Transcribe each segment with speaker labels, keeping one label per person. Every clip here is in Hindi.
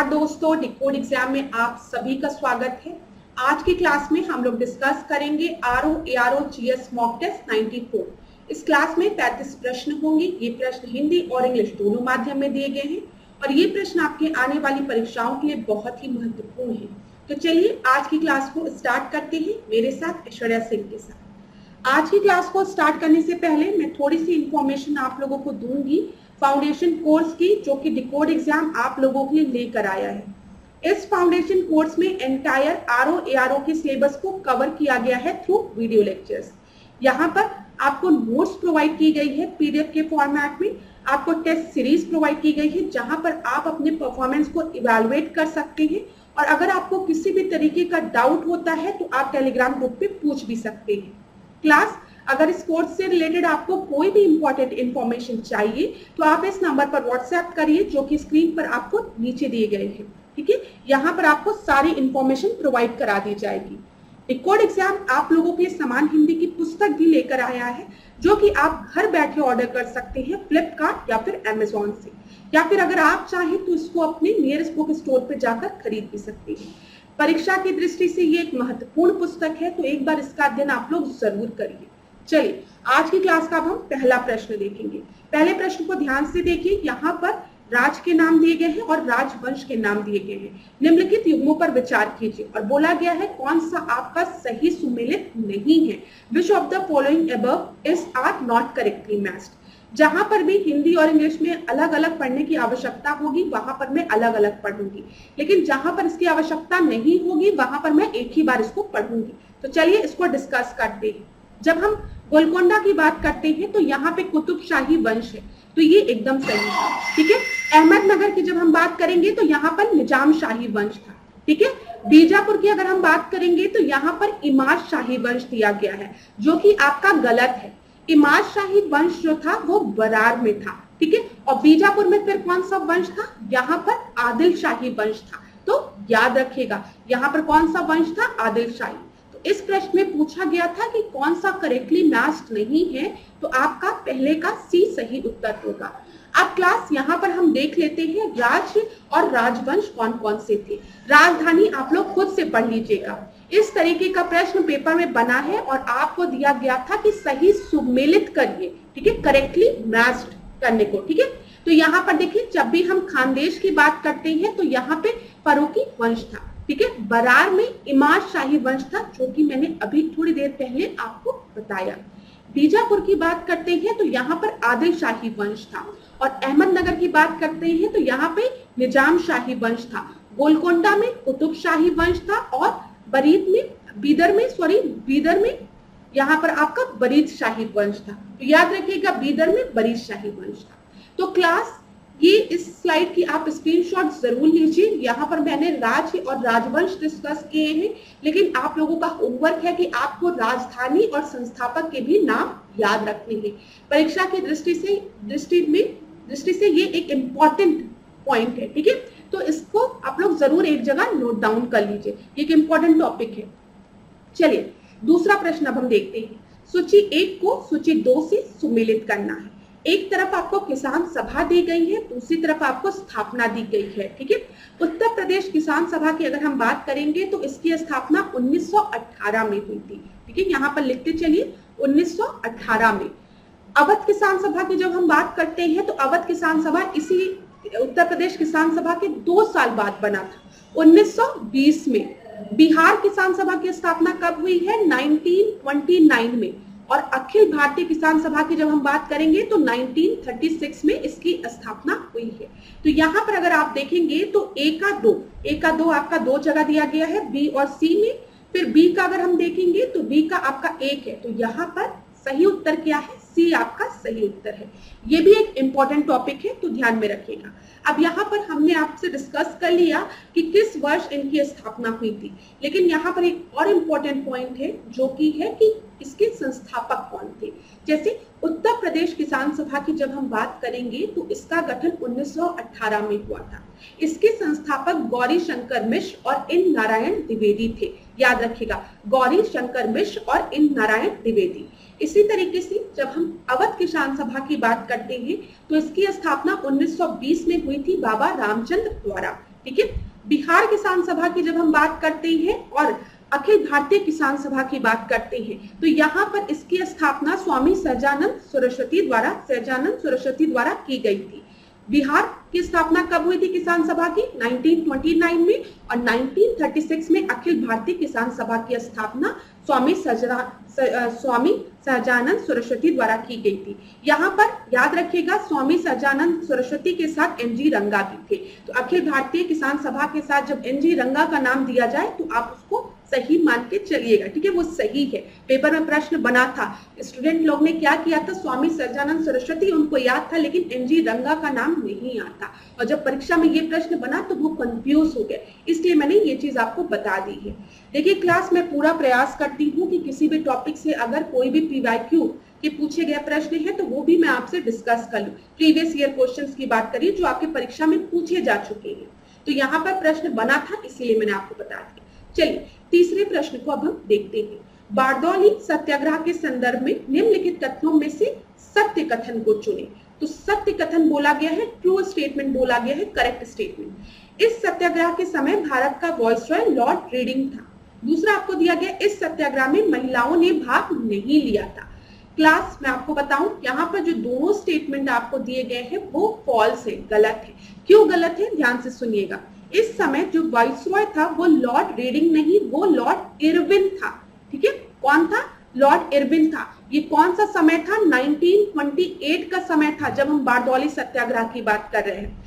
Speaker 1: नमस्कार दोस्तों, डिकोड एग्जाम में आप सभी का स्वागत है। आज की क्लास में हम लोग डिस्कस करेंगे RO ARO GS mock test 94। इस क्लास में 35 प्रश्न होंगे। ये प्रश्न हिंदी और इंग्लिश दोनों माध्यम में दिए गए हैं और ये प्रश्न आपके आने वाली परीक्षाओं के लिए बहुत ही महत्वपूर्ण है। तो चलिए आज की क्लास को स्टार्ट करते हैं मेरे साथ ऐश्वर्या सिंह के साथ। आज की क्लास को स्टार्ट करने से पहले मैं थोड़ी सी इंफॉर्मेशन आप लोगों को दूंगी फाउंडेशन कोर्स की, जो कि डिकोड एग्जाम आप लोगों के लिए लेकर आया है। इस फाउंडेशन कोर्स में एंटायर आरओ एआरओ के सिलेबस को कवर किया गया है थ्रू वीडियो लेक्चर्स। यहाँ पर आपको नोट्स प्रोवाइड की गई है पीडीएफ के फॉर्मेट में, आपको टेस्ट सीरीज प्रोवाइड की गई है जहां पर आप अपने परफॉर्मेंस को इवैल्यूएट कर सकते हैं और अगर आपको किसी भी तरीके का डाउट होता है तो आप टेलीग्राम ग्रुप पे पूछ भी सकते हैं। क्लास अगर इस कोर्स से रिलेटेड आपको कोई भी इंपॉर्टेंट इंफॉर्मेशन चाहिए तो आप इस नंबर पर व्हाट्सएप करिए जो कि स्क्रीन पर आपको नीचे दिए गए हैं। ठीक है, यहाँ पर आपको सारी इंफॉर्मेशन प्रोवाइड करा दी जाएगी। डिकोड एग्जाम आप लोगों के लिए समान हिंदी की पुस्तक भी लेकर आया है जो कि आप घर बैठे ऑर्डर कर सकते हैं फ्लिपकार्ट या फिर अमेजोन से, या फिर अगर आप चाहें तो इसको अपने नियरेस्ट बुक स्टोर पर जाकर खरीद भी सकते हैं। परीक्षा की दृष्टि से ये एक महत्वपूर्ण पुस्तक है, तो एक बार इसका अध्ययन आप लोग जरूर करिए। चलिए आज की क्लास का अब हम पहला प्रश्न देखेंगे। पहले प्रश्न को ध्यान से देखिए। यहाँ पर राज के नाम दिए गए हैं और राजवंश के नाम दिए गए हैं। निम्नलिखित युग्मों पर विचार कीजिए और बोला गया है कौन सा आपका सही सुमेलित नहीं है। Which of the following above is are not correctly matched. जहां पर भी हिंदी और इंग्लिश में अलग अलग पढ़ने की आवश्यकता होगी वहां पर मैं अलग अलग पढ़ूंगी, लेकिन जहां पर इसकी आवश्यकता नहीं होगी वहां पर मैं एक ही बार इसको पढ़ूंगी। तो चलिए इसको डिस्कस करते हैं। जब हम गोलकोंडा की बात करते हैं तो यहाँ पे कुतुबशाही वंश है, तो ये एकदम सही है। ठीक है, अहमदनगर की जब हम बात करेंगे तो यहाँ पर निजाम शाही वंश था। ठीक है, बीजापुर की अगर हम बात करेंगे तो यहाँ पर इमाद शाही वंश दिया गया है, जो कि आपका गलत है। इमाद शाही वंश जो था वो बरार में था। ठीक है, और बीजापुर में फिर कौन सा वंश था? यहाँ पर आदिल शाही वंश था। तो याद रखिएगा यहाँ पर कौन सा वंश था? आदिल शाही। इस प्रश्न में पूछा गया था कि कौन सा करेक्टली मैच्ड नहीं है, तो आपका पहले का सी सही उत्तर होगा। अब क्लास यहाँ पर हम देख लेते हैं राज्य और राजवंश कौन कौन से थे। राजधानी आप लोग खुद से पढ़ लीजिएगा। इस तरीके का प्रश्न पेपर में बना है और आपको दिया गया था कि सही सुमेलित करिए। ठीक है, करेक्टली मैच्ड करने को। ठीक है, तो यहाँ पर देखिए जब भी हम खानदेश की बात करते हैं तो यहाँ पे फरूकी वंश था। ठीक है, बरार में इमाद शाही वंश था, जो कि मैंने अभी थोड़ी देर पहले आपको बताया। बीजापुर की बात करते हैं तो यहाँ पर आदिल शाही वंश था और अहमदनगर की बात करते हैं तो यहाँ पे निजाम शाही वंश था। गोलकोंडा में कुतुब शाही वंश था और बीदर में यहाँ पर आपका बरीद शाही वंश था। तो याद रखिएगा बीदर में बरीद शाही वंश था। तो क्लास ये इस स्लाइड की आप स्क्रीनशॉट जरूर लीजिए। यहाँ पर मैंने राज्य और राजवंश डिस्कस किए हैं, लेकिन आप लोगों का होमवर्क है कि आपको राजधानी और संस्थापक के भी नाम याद रखने हैं। परीक्षा की दृष्टि से ये एक इम्पॉर्टेंट पॉइंट है। ठीक है, तो इसको आप लोग जरूर एक जगह नोट डाउन कर लीजिए, ये एक इम्पॉर्टेंट टॉपिक है। चलिए दूसरा प्रश्न अब हम देखते हैं। सूची 1 को सूची 2 से सुमेलित करना है। एक तरफ आपको किसान सभा दी गई है, दूसरी तरफ आपको स्थापना दी गई है। ठीक है, उत्तर प्रदेश किसान सभा की अगर हम बात करेंगे तो इसकी स्थापना 1918 में हुई थी। ठीक है, यहाँ पर लिखते चलिए 1918 में। अवध किसान सभा की जब हम बात करते हैं तो अवध किसान सभा इसी उत्तर प्रदेश किसान सभा के 2 साल बाद बना था, 1920 में। बिहार किसान सभा की स्थापना कब हुई है? 1929 में। और अखिल भारतीय किसान सभा की जब हम बात करेंगे तो 1936 में इसकी स्थापना हुई है। तो यहाँ पर अगर आप देखेंगे तो ए का दो आपका 2 जगह दिया गया है, बी और सी में। फिर बी का अगर हम देखेंगे तो बी का आपका 1 है, तो यहाँ पर सही उत्तर क्या है? सी आपका सही उत्तर है। ये भी एक इंपॉर्टेंट टॉपिक है, तो ध्यान में रखिएगा। अब यहाँ पर हमने आपसे डिस्कस कर लिया कि किस वर्ष इनकी स्थापना हुई थी, लेकिन यहाँ पर एक और इम्पोर्टेंट पॉइंट है जो कि है कि इसके संस्थापक कौन थे। जैसे उत्तर प्रदेश किसान सभा की जब हम बात करेंगे तो इसका गठन 1918 में हुआ था। इसके संस्थापक गौरी शंकर मिश्र और इन नारायण द्विवेदी थे। याद रखिएगा, गौरी शंकर मिश्र और इन नारायण द्विवेदी। इसी तरीके से जब हम अवध किसान सभा की बात करते हैं तो इसकी स्थापना 1920 में हुई थी बाबा रामचंद्र द्वारा। ठीक है। बिहार किसान सभा की जब हम बात करते हैं और अखिल भारतीय किसान सभा की बात करते हैं तो यहाँ पर इसकी स्थापना स्वामी सहजानंद सरस्वती द्वारा की गई थी। बिहार की स्थापना कब हुई थी किसान सभा की? 1929 में, और 1936 में अखिल भारतीय किसान सभा की स्थापना स्वामी सहजानंद सरस्वती द्वारा की गई थी। यहाँ पर याद रखिएगा स्वामी सहजानंद सरस्वती के साथ एनजी रंगा भी थे। तो अखिल भारतीय किसान सभा के साथ जब एनजी रंगा का नाम दिया जाए तो आप उसको सही मान के चलिएगा, ठीक है, वो सही है। पेपर में प्रश्न बना था, स्टूडेंट लोग ने क्या किया था, स्वामी सहजानंद सरस्वती उनको याद था लेकिन एनजी रंगा का नाम नहीं आता, और जब परीक्षा में ये प्रश्न बना तो वो कंफ्यूज हो गए, इसलिए मैंने ये चीज आपको बता दी है। देखिए क्लास में पूरा प्रयास करती हूँ कि किसी भी टॉपिक से अगर कोई भी पीवाईक्यू के पूछे गए प्रश्न है तो वो भी मैं आपसे डिस्कस कर लूं। प्रीवियस ईयर क्वेश्चंस की बात करिए जो आपके परीक्षा में पूछे जा चुके हैं, तो यहाँ पर प्रश्न बना था इसलिए मैंने आपको बता दिया। चलिए तीसरे प्रश्न को अब हम देखते हैं। बारदौली सत्याग्रह के संदर्भ में निम्नलिखित कथनों में से सत्य कथन को चुने। तो सत्य कथन बोला गया है, ट्रू स्टेटमेंट बोला गया है, करेक्ट स्टेटमेंट। इस सत्याग्रह के समय भारत का वॉइसरॉय लॉर्ड रीडिंग था। दूसरा आपको दिया गया, इस सत्याग्रह में महिलाओं ने भाग नहीं लिया था। क्लास मैं आपको बताऊं, यहाँ पर जो दोनों स्टेटमेंट आपको दिए गए हैं वो फॉल्स है, गलत है। क्यों गलत है, ध्यान से सुनिएगा। इस समय जो वाइसरॉय था वो लॉर्ड रीडिंग नहीं, वो लॉर्ड इरविन था, ठीक है। कौन था? लॉर्ड इरविन था। ये कौन सा समय था? 1928 का समय था जब हम बारदौली सत्याग्रह की बात कर रहे हैं।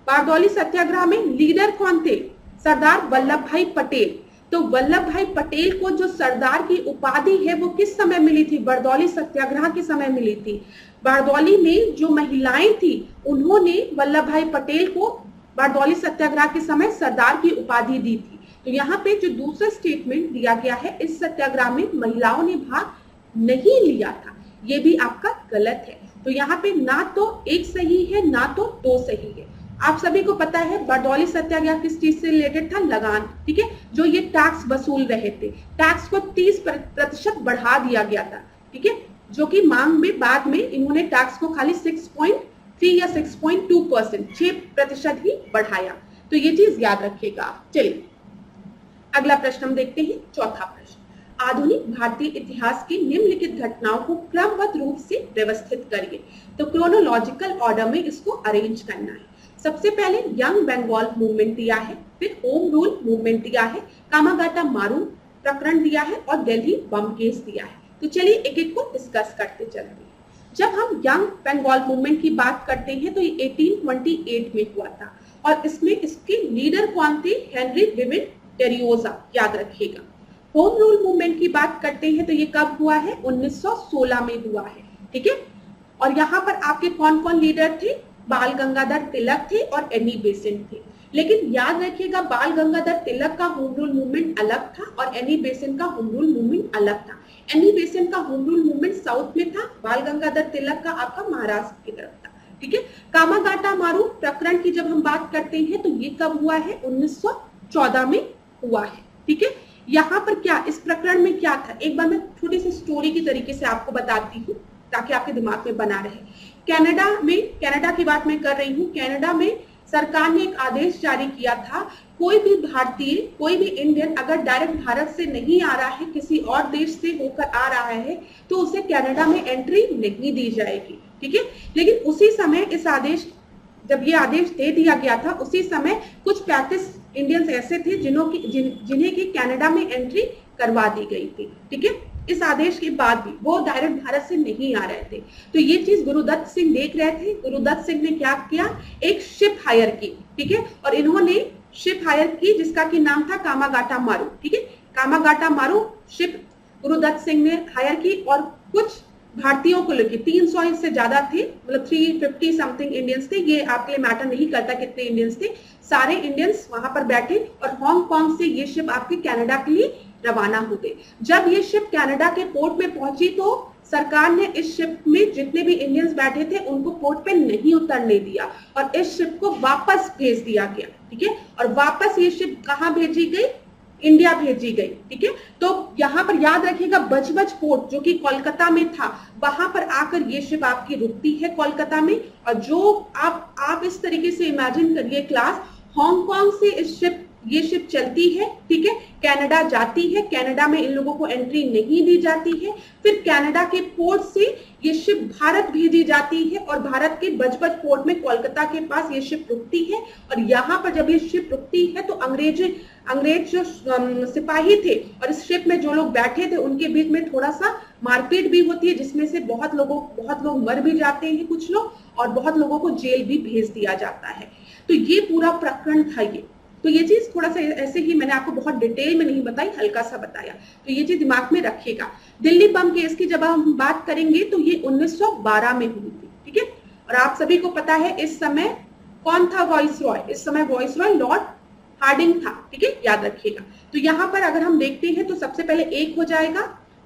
Speaker 1: बारदौली सत्याग्रह में लीडर कौन थे? सरदार वल्लभ भाई पटेल। तो वल्लभ भाई पटेल को जो सरदार की उपाधि है वो किस समय मिली थी? बारदौली सत्याग्रह के समय मिली थी। बारदौली में जो महिलाएं थी उन्होंने वल्लभ भाई पटेल को बारदौली सत्याग्रह के समय सरदार की उपाधि दी थी। तो यहाँ पे जो दूसरा स्टेटमेंट दिया गया है, इस सत्याग्रह में महिलाओं ने भाग नहीं लिया था, ये भी आपका गलत है। तो यहाँ पे ना तो एक सही है ना तो दो सही है। आप सभी को पता है बारदौली सत्याग्रह किस चीज से रिलेटेड था? लगान, ठीक है। जो ये टैक्स वसूल रहे थे, टैक्स को 30% बढ़ा दिया गया था, ठीक है, जो कि मांग में बाद में इन्होंने टैक्स को खाली 6.3 या 6.2%, 6% ही बढ़ाया। तो ये चीज याद रखिएगा। चलिए अगला प्रश्न हम देखते हैं, चौथा प्रश्न। आधुनिक भारतीय इतिहास की निम्नलिखित घटनाओं को क्रमबद्ध रूप से व्यवस्थित करिए। तो क्रोनोलॉजिकल ऑर्डर में इसको अरेंज करना है। सबसे पहले यंग बंगाल मूवमेंट दिया है, फिर होम रूल मूवमेंट दिया है, कामागाटा मारू प्रकरण दिया है और दिल्ली बम केस दिया है। तो चलिए एक एक को डिस्कस करते चलते हैं। जब हम यंग बंगाल मूवमेंट की बात करते हैं तो ये 1828 में हुआ था और इसमें इसके लीडर कौन थे? हेनरी विविन टेरियोजा, याद रखिएगा। होम रूल मूवमेंट की बात करते हैं तो ये कब हुआ है? 1916 में हुआ है, ठीक है। और यहाँ पर आपके कौन कौन लीडर थे? बाल गंगाधर तिलक थे और एनी बेसेंट थे। लेकिन याद रखिएगा बाल गंगाधर तिलक का होम रूल मूवमेंट अलग था और एनी बेसेंट का होम रूल मूवमेंट अलग था। एनी बेसेंट का होम रूल मूवमेंट साउथ में था, बाल गंगाधर तिलक का आपका महाराष्ट्र की तरफ था, ठीक है। कामागाटा मारू प्रकरण की जब हम बात करते हैं तो ये कब हुआ है? 1914 में हुआ है, ठीक है। यहाँ पर क्या इस प्रकरण में क्या था, एक बार मैं छोटी सी स्टोरी की तरीके से आपको बताती हूँ ताकि आपके दिमाग में बना रहे। कनाडा की बात मैं कर रही हूँ। कनाडा में सरकार ने एक आदेश जारी किया था, कोई भी भारतीय, कोई भी इंडियन अगर डायरेक्ट भारत से नहीं आ रहा है, किसी और देश से होकर आ रहा है तो उसे कनाडा में एंट्री नहीं दी जाएगी, ठीक है। लेकिन उसी समय इस आदेश, जब ये आदेश दे दिया गया था, उसी समय कुछ 35 इंडियंस ऐसे थे जिन्हें की कनाडा में एंट्री करवा दी गई थी, ठीक है। इस आदेश के बाद भी वो डायरेक्ट भारत से नहीं आ रहे थे। तो ये चीज गुरुदत्त सिंह देख रहे थे। गुरुदत्त सिंह ने क्या किया? एक शिप हायर की, ठीक है, और इन्होंने शिप हायर की जिसका की नाम था कामागाटा मारू, ठीक है। कामागाटा मारू शिप गुरुदत्त सिंह ने हायर की और कुछ भारतीयों को लेके 300 से ज्यादा थे, मतलब 350 समथिंग इंडियंस थे। ये आपके लिए मैटर नहीं करता कितने इंडियंस थे, सारे इंडियंस वहां पर बैठे और हांगकांग से ये शिप आपके कनाडा के लिए रवाना हो गई। जब ये शिप कनाडा के पोर्ट में पहुंची तो सरकार ने इस शिप में जितने भी इंडियंस बैठे थे उनको पोर्ट पे नहीं उतरने दिया और इस शिप को वापस भेज दिया गया, ठीक है। और वापस ये शिप कहाँ भेजी गई? इंडिया भेजी गई, ठीक है। तो यहाँ पर याद रखिएगा बजबज पोर्ट जो कि कोलकाता में था, वहां पर आकर ये शिप आपकी रुकती है कोलकाता में। और जो आप इस तरीके से इमेजिन करिए क्लास, हांगकांग से ये शिप चलती है, ठीक है, कनाडा जाती है, कनाडा में इन लोगों को एंट्री नहीं दी जाती है। फिर कनाडा के पोर्ट से ये शिप भारत भेजी जाती है और भारत के बजबज पोर्ट में कोलकाता के पास ये शिप रुकती है। और यहाँ पर जब ये शिप रुकती है तो अंग्रेज जो सिपाही थे और इस शिप में जो लोग बैठे थे उनके बीच में थोड़ा सा मारपीट भी होती है, जिसमें से बहुत लोग मर भी जाते हैं कुछ लोग, और बहुत लोगों को जेल भी भेज दिया जाता है। तो ये पूरा प्रकरण था ये। तो ये चीज थोड़ा सा ऐसे ही मैंने आपको बहुत डिटेल में नहीं बताई, हल्का सा बताया, तो ये चीज दिमाग में रखिएगा। दिल्ली बम केस की जब हम बात करेंगे तो ये 1912 में हुई थी, ठीक है। और आप सभी को पता है इस समय कौन था वाइसरॉय, इस समय वाइसरॉय लॉर्ड हार्डिंग था, ठीक है, याद रखिएगा। तो यहाँ पर अगर हम देखते हैं तो सबसे पहले 1 हो जाएगा,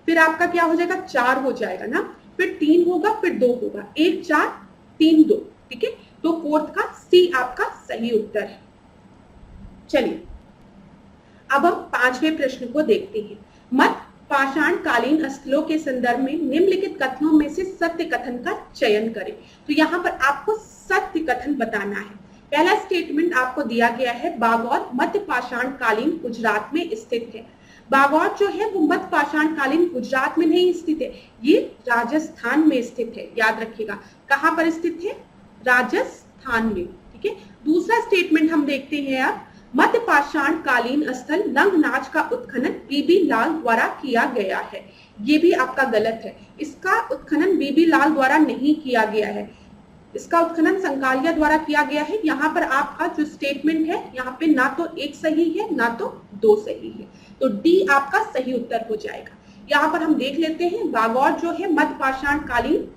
Speaker 1: फिर आपका क्या हो जाएगा 4 हो जाएगा ना, फिर 3 होगा, फिर 2 होगा, 1 4 3 2, ठीक है। तो फोर्थ का सी आपका सही उत्तर है। चलिए अब हम 5वें प्रश्न को देखते हैं। मध्य पाषाण कालीन स्थलों के संदर्भ में निम्नलिखित कथनों में से सत्य कथन का चयन करें। तो यहाँ पर आपको सत्य कथन बताना है। पहला स्टेटमेंट आपको दिया गया है, बागौर मध्य पाषाण कालीन गुजरात में स्थित है। बागौर जो है वो मध्य पाषाण कालीन गुजरात में नहीं स्थित है, ये राजस्थान में स्थित है, याद रखिएगा। कहाँ पर स्थित है? राजस्थान में, ठीक है। दूसरा स्टेटमेंट हम देखते हैं अब, मध्य पाषाण कालीन स्थल लंगनाच का उत्खनन बीबी लाल द्वारा किया गया है। ये भी आपका गलत है, इसका उत्खनन बीबी लाल द्वारा नहीं किया गया है, इसका उत्खनन संकालिया द्वारा किया गया है। यहाँ पर आपका जो स्टेटमेंट है यहाँ पे ना तो 1 सही है ना तो 2 सही है, तो डी आपका सही उत्तर हो जाएगा। यहाँ पर हम देख लेते हैं, बागौर जो है मध्य पाषाण कालीन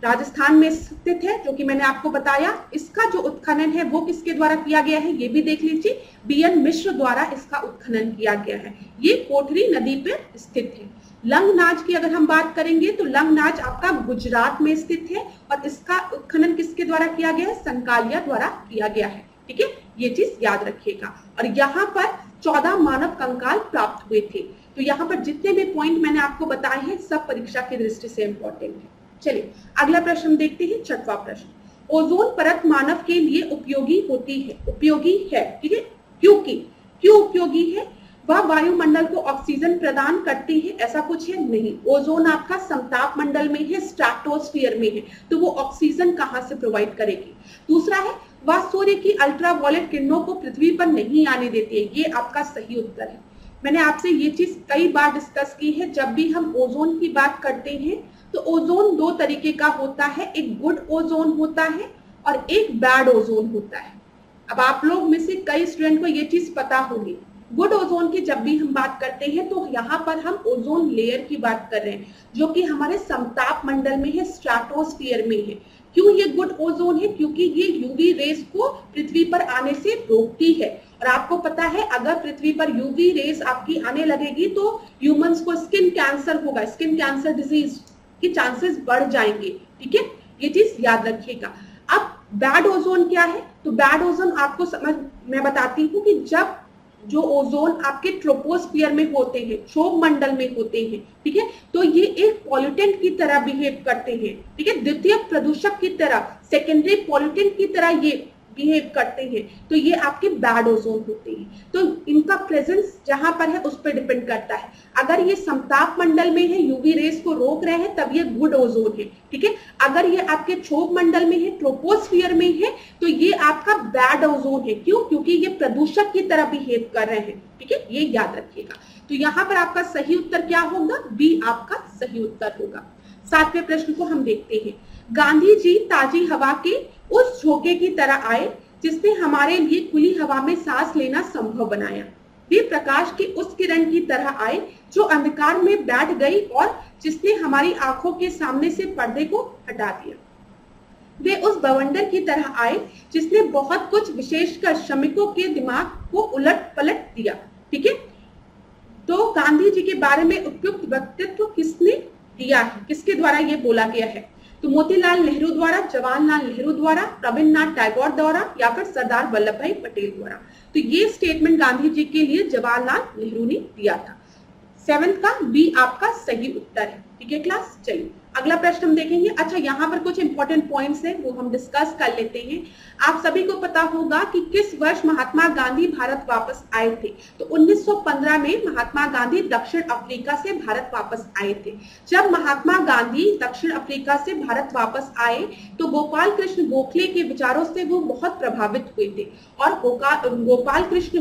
Speaker 1: राजस्थान में स्थित है, जो कि मैंने आपको बताया। इसका जो उत्खनन है वो किसके द्वारा किया गया है, ये भी देख लीजिए, बीएन मिश्र द्वारा इसका उत्खनन किया गया है। ये कोठरी नदी पर स्थित है। लंगनाच की अगर हम बात करेंगे तो लंगनाच आपका गुजरात में स्थित है और इसका उत्खनन किसके द्वारा किया गया है? संकालिया द्वारा किया गया है, ठीक है, ये चीज याद रखिएगा। और यहाँ पर 14 मानव कंकाल प्राप्त हुए थे। तो यहाँ पर जितने भी पॉइंट मैंने आपको बताए हैं सब परीक्षा की दृष्टि से इंपॉर्टेंट है। चलिए अगला प्रश्न देखते हैं, 6वां प्रश्न। ओजोन परत मानव के लिए उपयोगी होती है, उपयोगी है, ठीक है, क्यों उपयोगी है? वह वायुमंडल को ऑक्सीजन प्रदान करती है, ऐसा कुछ है? नहीं। ओजोन आपका समताप मंडल में है, स्ट्रेटोस्फीयर में है, तो वो ऑक्सीजन कहां से प्रोवाइड करेगी? दूसरा है, वह सूर्य की अल्ट्रावायलेट किरणों को पृथ्वी पर नहीं आने देती है, ये आपका सही उत्तर है। मैंने आपसे ये चीज कई बार डिस्कस की है, जब भी हम ओजोन की बात करते हैं तो ओजोन 2 तरीके का होता है, एक गुड ओजोन होता है और एक बैड ओजोन होता है। अब आप लोग में से कई स्टूडेंट को ये चीज पता होगी। गुड ओजोन की जब भी हम बात करते हैं तो यहाँ पर हम ओजोन लेयर की बात कर रहे हैं, जो कि हमारे समताप मंडल में है, स्ट्रेटोस्फीयर में है। क्यों ये गुड ओजोन है? क्योंकि ये यूवी रेस को पृथ्वी पर आने से रोकती है। और आपको पता है अगर पृथ्वी पर यूवी रेस आपकी आने लगेगी तो ह्यूमंस को स्किन कैंसर होगा, स्किन कैंसर डिजीज के चांसेस बढ़ जाएंगे, ठीक है, ये चीज याद रखिएगा। अब बैड ओजोन क्या है? तो बैड ओजोन आपको मैं बताती हूँ कि जब जो ओजोन आपके ट्रोपोस्फियर में होते हैं, क्षोभ मंडल में होते हैं, ठीक है, तो ये एक पॉल्यूटेंट की तरह बिहेव करते हैं, ठीक है, द्वितीय प्रदूषक की तरह, सेकेंडरी पॉल्यूटेंट की तरह ये बिहेव करते हैं, तो ये आपके बैड ओजोन होते हैं। तो इनका प्रेजेंस जहां पर है उस पर डिपेंड करता है। अगर ये समताप मंडल में है, यूवी रेस को रोक रहे हैं, तब ये गुड ओजोन है, ठीक है। अगर ये आपके क्षोभ मंडल में है, ट्रोपोस्फियर में है, तो ये आपका बैड ओजोन है। क्यों? क्योंकि ये प्रदूषक की तरह बिहेव कर रहे हैं, ठीक है, ये याद रखिएगा। तो यहाँ पर आपका सही उत्तर क्या होगा? बी आपका सही उत्तर होगा। 7वें प्रश्न को हम देखते हैं। गांधी जी ताजी हवा के उस झोंके की तरह आए जिसने हमारे लिए खुली हवा में सांस लेना संभव बनाया। वे प्रकाश की उस किरण की तरह आए जो अंधकार में बैठ गई और जिसने हमारी आंखों के सामने से पर्दे को हटा दिया। वे उस बवंडर की तरह आए जिसने बहुत कुछ, विशेषकर श्रमिकों के दिमाग को उलट पलट दिया, ठीक है। तो गांधी जी के बारे में उपयुक्त वक्तव्य किसने दिया है, किसके द्वारा ये बोला गया है? तो मोतीलाल नेहरू द्वारा, जवाहरलाल नेहरू द्वारा, रविन्द्रनाथ टैगोर द्वारा या फिर सरदार वल्लभ भाई पटेल द्वारा। तो ये स्टेटमेंट गांधी जी के लिए जवाहरलाल नेहरू ने दिया था। 7th का बी आपका सही उत्तर है, ठीक है क्लास। चलिए अगला प्रश्न हम देखेंगे। अच्छा, यहाँ पर कुछ इंपॉर्टेंट पॉइंट्स हैं वो हम डिस्कस कर लेते हैं। आप सभी को पता होगा कि किस वर्ष महात्मा गांधी भारत वापस आए थे। तो 1915 में महात्मा गांधी दक्षिण अफ्रीका से भारत वापस आए थे। जब महात्मा गांधी दक्षिण अफ्रीका से भारत वापस आए तो गोपाल कृष्ण गोखले के विचारों से वो बहुत प्रभावित हुए थे और गोपाल कृष्ण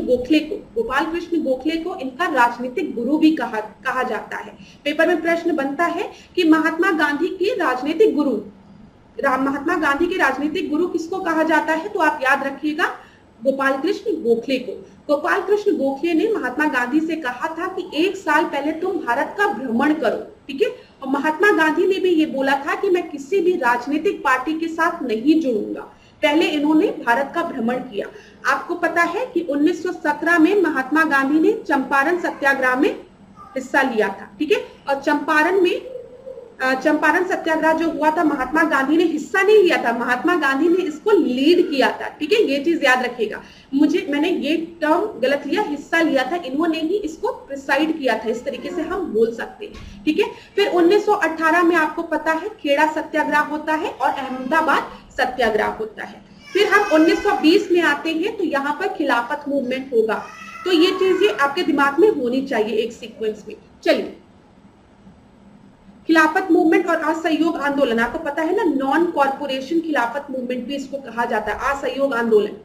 Speaker 1: गोखले को इनका राजनीतिक गुरु भी कहा जाता है। पेपर में प्रश्न बनता है कि महात्मा गांधी के राजनीतिक गुरु किसको कहा जाता है, तो आप याद रखिएगा गोपाल कृष्ण गोखले को। गोपाल कृष्ण गोखले ने महात्मा गांधी से कहा था कि 1 साल पहले तुम भारत का भ्रमण करो, ठीक है। और महात्मा गांधी ने भी ये बोला था कि मैं किसी भी राजनीतिक पार्टी के साथ नहीं जुड़ूंगा। पहले इन्होंने भारत का भ्रमण किया। आपको पता है कि 1917 में महात्मा गांधी ने चंपारण सत्याग्रह में हिस्सा लिया था, ठीक है। और चंपारण सत्याग्रह जो हुआ था, महात्मा गांधी ने हिस्सा नहीं लिया था, महात्मा गांधी ने इसको लीड किया था, ठीक है। ये चीज याद रखिएगा। मैंने ये टर्म गलत लिया, हिस्सा लिया था, इन्होंने ही इसको प्रिसाइड किया था, इस तरीके से हम बोल सकते हैं, ठीक है। फिर 1918 में आपको पता है खेड़ा सत्याग्रह होता है और अहमदाबाद सत्याग्रह होता है। फिर हम 1920 में आते हैं तो यहाँ पर खिलाफत मूवमेंट होगा। तो ये चीजें आपके दिमाग में होनी चाहिए एक सीक्वेंस में। चलिए, खिलाफत मूवमेंट और असहयोग आंदोलन, आपको पता है ना, नॉन कॉर्पोरेशन खिलाफत मूवमेंट भी इसको कहा जाता है, असहयोग आंदोलन।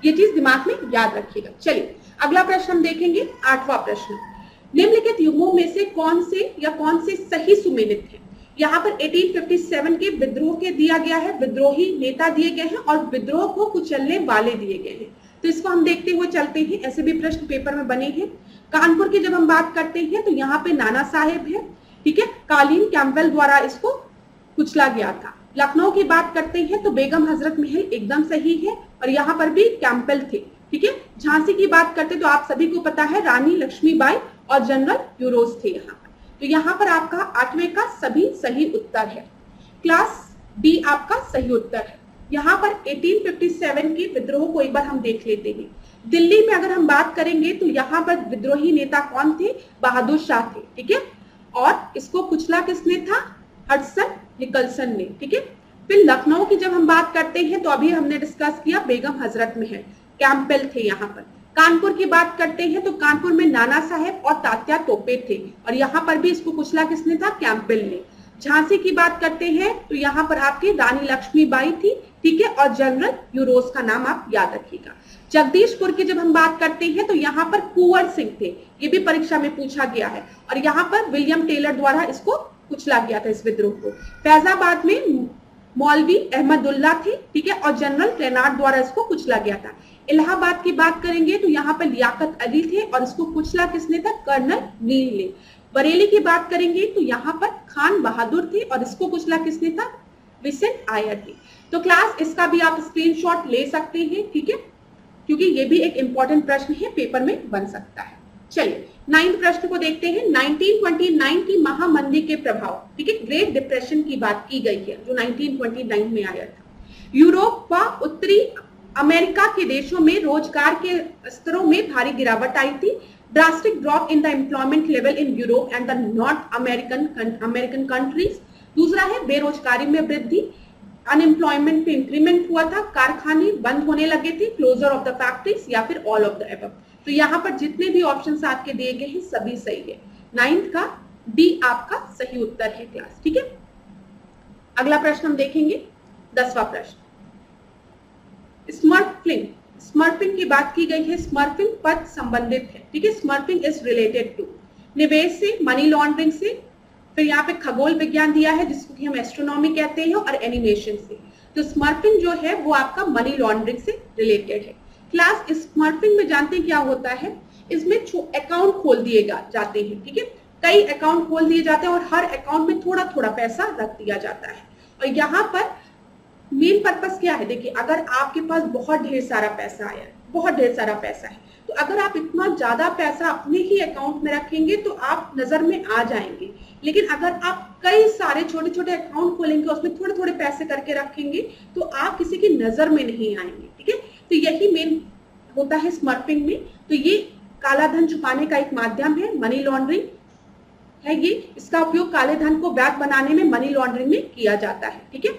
Speaker 1: ये चीज दिमाग में याद रखिएगा। चलिए, अगला प्रश्न हम देखेंगे, 8वां प्रश्न। निम्नलिखित युगों में से कौन से सही सुमेलित है। यहाँ पर 1857 के विद्रोह के दिया गया है, विद्रोही नेता दिए गए हैं और विद्रोह को कुचलने वाले दिए गए हैं। तो इसको हम देखते हुए चलते हैं, ऐसे भी प्रश्न पेपर में बने हैं। कानपुर की जब हम बात करते हैं तो यहाँ पे नाना साहेब है, ठीक है, कालीन कैंपबेल द्वारा इसको कुचला गया था। लखनऊ की बात करते हैं तो बेगम हजरत महल एकदम सही है और यहाँ पर भी कैंपबेल थे, ठीक है। झांसी की बात करते तो आप सभी को पता है रानी लक्ष्मीबाई और जनरल यूरोज थे यहाँ पर। तो यहाँ पर आपका 8वें का सभी सही उत्तर है। क्लास बी आपका सही उत्तर है। यहाँ पर 1857 के विद्रोह को एक बार हम देख लेते हैं। दिल्ली में अगर हम बात करेंगे तो यहाँ पर विद्रोही नेता कौन थे, बहादुर शाह थे, ठीक है। और इसको कुचला किसने था, हडसन निकलसन ने, ठीक है। फिर लखनऊ की जब हम बात करते हैं तो अभी हमने डिस्कस किया बेगम हजरत महल, कैंपबेल थे यहाँ पर। कानपुर की बात करते हैं तो कानपुर में नाना साहेब और तात्या तोपे थे और यहाँ पर भी इसको कुचला किसने था, कैंपबेल ने। झांसी की बात करते हैं तो यहाँ पर आपकी रानी लक्ष्मीबाई थी, ठीक है, और जनरल यूरोज का नाम आप याद रखिएगा। जगदीशपुर की जब हम बात करते हैं तो यहाँ पर कुंवर सिंह थे, ये भी परीक्षा में पूछा गया है और यहाँ पर विलियम टेलर द्वारा इसको कुचला गया था, इस विद्रोह को। फैजाबाद में मौलवी अहमदुल्ला थे, ठीक है, और जनरल रेनार्ड द्वारा इसको कुचला गया था। इलाहाबाद की बात करेंगे तो यहाँ पर लियाकत अली थे और इसको कुचला किसने था, कर्नल नील ने। बरेली की बात करेंगे तो यहाँ पर खान बहादुर थे और इसको कुचला किसने था, विसेंट आयर थे। तो क्लास इसका भी आप स्क्रीनशॉट ले सकते हैं, ठीक है, क्योंकि ये भी एक इंपॉर्टेंट प्रश्न है, पेपर में बन सकता है। चलिए 9th प्रश्न को देखते हैं। 1929 की महामंदी के प्रभाव, ठीक है, ग्रेट डिप्रेशन की बात की गई है जो 1929 में आया था। यूरोप व उत्तरी अमेरिका के देशों में रोजगार के स्तरों में भारी गिरावट आई थी। Drastic drop in the employment level in Europe and the north American countries. दूसरा है बेरोजगारी में वृद्धि, अनएम्प्लॉयमेंट में इंक्रीमेंट हुआ था, कारखाने बंद होने लगे थे, क्लोजर ऑफ द फैक्ट्रीज, या फिर ऑल ऑफ द अबव। तो यहाँ पर जितने भी ऑप्शंस आपके दिए गए हैं सभी सही है। 9th का डी आपका सही उत्तर है क्लास, ठीक है। अगला प्रश्न हम देखेंगे, 10वां प्रश्न। स्मर्फिंग की बात की गई है। स्मर्फिंग पद संबंधित है, ठीक है। स्मर्फिंग इज रिलेटेड टू निवेश से, मनी लॉन्ड्रिंग से, फिर यहाँ पे खगोल विज्ञान दिया है जिसको कि हम एस्ट्रोनॉमी कहते हैं, और एनिमेशन से। तो स्मर्फिंग जो है वो आपका मनी लॉन्ड्रिंग से रिलेटेड है। क्लास स्मर्फिंग में जानते हैं क्या होता है, इसमें अकाउंट खोल दिए जाते हैं, ठीक है। कई अकाउंट खोल दिए जाते हैं और हर अकाउंट में थोड़ा थोड़ा पैसा रख दिया जाता है। और यहाँ पर मेन पर्पस क्या है, देखिए अगर आपके पास बहुत ढेर सारा पैसा आया है, बहुत ढेर सारा पैसा है, तो अगर आप इतना ज्यादा पैसा अपने ही अकाउंट में रखेंगे तो आप नजर में आ जाएंगे। लेकिन अगर आप कई सारे छोटे छोटे अकाउंट खोलेंगे, उसमें थोड़े थोड़े पैसे करके रखेंगे, तो आप किसी की नजर में नहीं आएंगे, ठीक है। तो यही मेन होता है स्मर्फिंग में। तो ये काला धन छुपाने का एक माध्यम है, मनी लॉन्ड्रिंग। है ये, इसका उपयोग काले धन को वैध बनाने में, मनी लॉन्ड्रिंग में किया जाता है। ठीक है,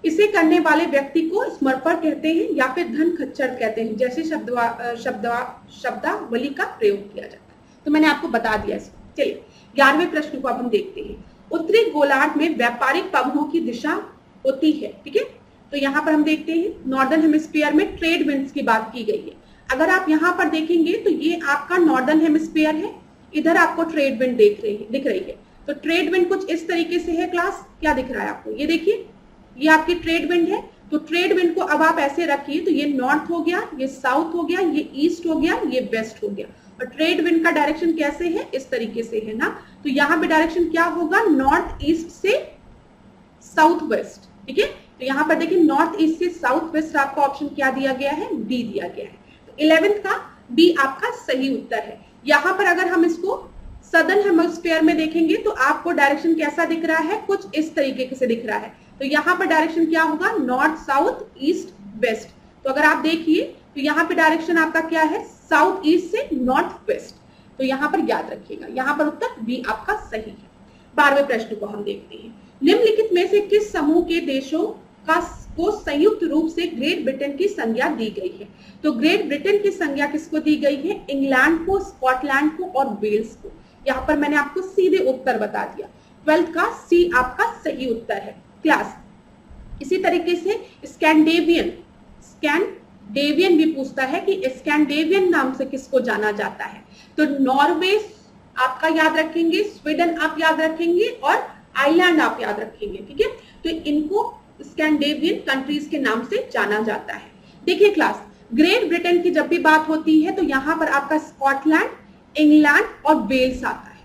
Speaker 1: इसे करने वाले व्यक्ति को स्मर्पर कहते हैं या फिर धन खच्चर कहते हैं, जैसे शब्दावली का प्रयोग किया जाता है। तो मैंने आपको बता दिया इसको। चलिए 11वें प्रश्न को अब हम देखते हैं। उत्तरी गोलार्ध में व्यापारिक पवनों की दिशा होती है। ठीक है, तो यहाँ पर हम देखते हैं नॉर्दर्न हेमिस्फीयर में ट्रेड विंड्स की बात की गई है। अगर आप यहाँ पर देखेंगे तो ये आपका नॉर्दर्न हेमिस्फीयर है, इधर आपको ट्रेड विंड दिख रही है। तो ट्रेड विंड कुछ इस तरीके से है क्लास, क्या दिख रहा है आपको, ये देखिए ये आपकी ट्रेड विंड है। तो ट्रेड विंड को अब आप ऐसे रखिए, तो ये नॉर्थ हो गया, ये साउथ हो गया, ये ईस्ट हो गया, ये वेस्ट हो गया। और ट्रेड विंड का डायरेक्शन कैसे है, इस तरीके से है ना। तो यहाँ पे डायरेक्शन क्या होगा, नॉर्थ ईस्ट से साउथ वेस्ट। ठीक है, तो यहाँ पर देखिए नॉर्थ ईस्ट से साउथ वेस्ट आपका ऑप्शन क्या दिया गया है, बी दिया गया है। तो 11th का बी आपका सही उत्तर है। यहाँ पर अगर हम इसको सदर्न हेमिस्फीयर में देखेंगे तो आपको डायरेक्शन कैसा दिख रहा है, कुछ इस तरीके से दिख रहा है। तो यहाँ पर डायरेक्शन क्या होगा, नॉर्थ साउथ ईस्ट वेस्ट। तो अगर आप देखिए तो यहाँ पे डायरेक्शन आपका क्या है, साउथ ईस्ट से नॉर्थ वेस्ट। तो यहाँ पर याद रखिएगा, यहाँ पर उत्तर बी आपका सही है। 12वें प्रश्न को हम देखते हैं। निम्नलिखित में से किस समूह के देशों को संयुक्त रूप से ग्रेट ब्रिटेन की संज्ञा दी गई है। तो ग्रेट ब्रिटेन की संज्ञा किसको दी गई है, इंग्लैंड को, स्कॉटलैंड को और वेल्स को। यहाँ पर मैंने आपको सीधे उत्तर बता दिया। 12th का सी आपका सही उत्तर है क्लास। इसी तरीके से स्कैंडेवियन भी पूछता है कि स्कैंडेवियन नाम से किसको जाना जाता है। तो नॉर्वे आपका याद रखेंगे, स्वीडन आप याद रखेंगे और आइलैंड आप याद रखेंगे। ठीक है, तो इनको स्कैंडेवियन कंट्रीज के नाम से जाना जाता है। देखिए क्लास, ग्रेट ब्रिटेन की जब भी बात होती है तो यहाँ पर आपका स्कॉटलैंड, इंग्लैंड और वेल्स आता है।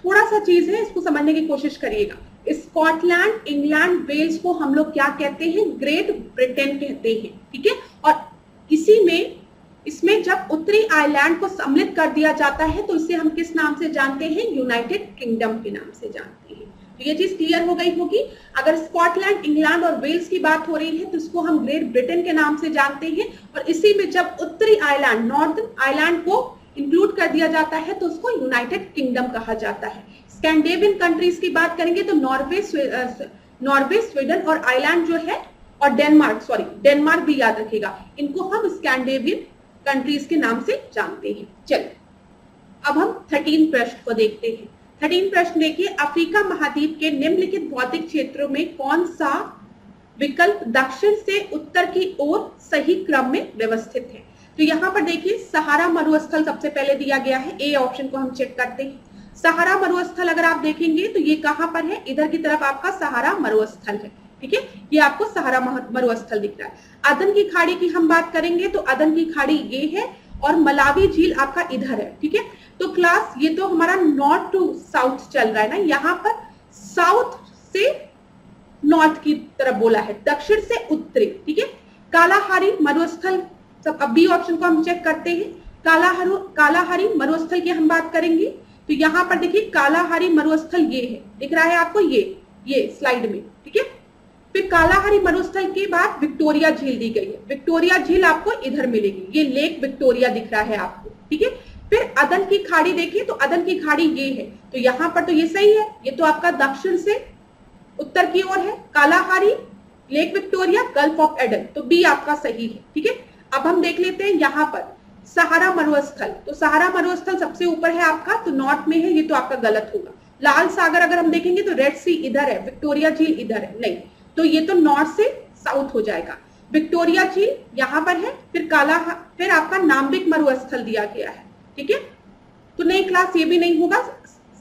Speaker 1: थोड़ा सा चीज है, इसको समझने की कोशिश करिएगा। स्कॉटलैंड, इंग्लैंड, वेल्स को हम लोग क्या कहते हैं, ग्रेट ब्रिटेन कहते हैं। ठीक है, और इसमें जब उत्तरी आयरलैंड को सम्मिलित कर दिया जाता है तो इसे हम किस नाम से जानते हैं, यूनाइटेड किंगडम के नाम से जानते हैं। तो ये चीज क्लियर हो गई होगी। अगर स्कॉटलैंड, इंग्लैंड और वेल्स की बात हो रही है तो इसको हम ग्रेट ब्रिटेन के नाम से जानते हैं। और इसी में जब उत्तरी आयरलैंड, नॉर्दर्न आयरलैंड को इंक्लूड कर दिया जाता है तो उसको यूनाइटेड किंगडम कहा जाता है। स्कैंडेवियन कंट्रीज की बात करेंगे तो नॉर्वे, स्वीडन और आइलैंड जो है, और डेनमार्क भी याद रखेगा, इनको हम स्कैंडेवियन कंट्रीज के नाम से जानते हैं। चलिए अब हम 13 प्रश्न को देखते हैं। 13 प्रश्न देखिए, अफ्रीका महाद्वीप के निम्नलिखित भौतिक क्षेत्रों में कौन सा विकल्प दक्षिण से उत्तर की ओर सही क्रम में व्यवस्थित है। तो यहाँ पर देखिए सहारा मरुस्थल सबसे पहले दिया गया है, ए ऑप्शन को हम चेक करते हैं। सहारा मरुस्थल अगर आप देखेंगे तो ये कहां पर है, इधर की तरफ आपका सहारा मरुस्थल है। ठीक है, ये आपको सहारा मरुस्थल दिख रहा है। अदन की खाड़ी की हम बात करेंगे तो अदन की खाड़ी ये है और मलावी झील आपका इधर है। ठीक है, तो क्लास ये तो हमारा नॉर्थ टू साउथ चल रहा है ना, यहाँ पर साउथ से नॉर्थ की तरफ बोला है, दक्षिण से उत्तरी। ठीक है, कालाहारी मरुस्थल, सब अब बी ऑप्शन को हम चेक करते हैं। कालाहारी मरुस्थल की हम बात करेंगे तो यहाँ पर देखिए कालाहारी मरुस्थल ये है, दिख रहा है आपको, ये स्लाइड में। ठीक है, फिर कालाहारी मरुस्थल के बाद विक्टोरिया झील दी गई है। विक्टोरिया झील आपको इधर मिलेगी, ये लेक विक्टोरिया दिख रहा है आपको। ठीक है, फिर अदन की खाड़ी देखिए तो अदन की खाड़ी ये है, तो यहाँ पर तो ये सही है, ये तो आपका दक्षिण से उत्तर की ओर है। Kalahari, lake Victoria, gulf of Aden, तो बी आपका सही है। ठीक है, अब हम देख लेते हैं यहाँ पर सहारा मरुस्थल। तो सहारा मरुस्थल सबसे ऊपर है आपका, तो नॉर्थ में है, ये तो आपका गलत होगा। लाल सागर अगर हम देखेंगे तो रेड सी इधर है, विक्टोरिया झील इधर है, नहीं, तो ये तो नॉर्थ से साउथ हो जाएगा। विक्टोरिया झील यहाँ पर है, फिर आपका नाम्बिक मरुस्थल दिया गया है। ठीक है, तो नहीं क्लास, ये भी नहीं होगा।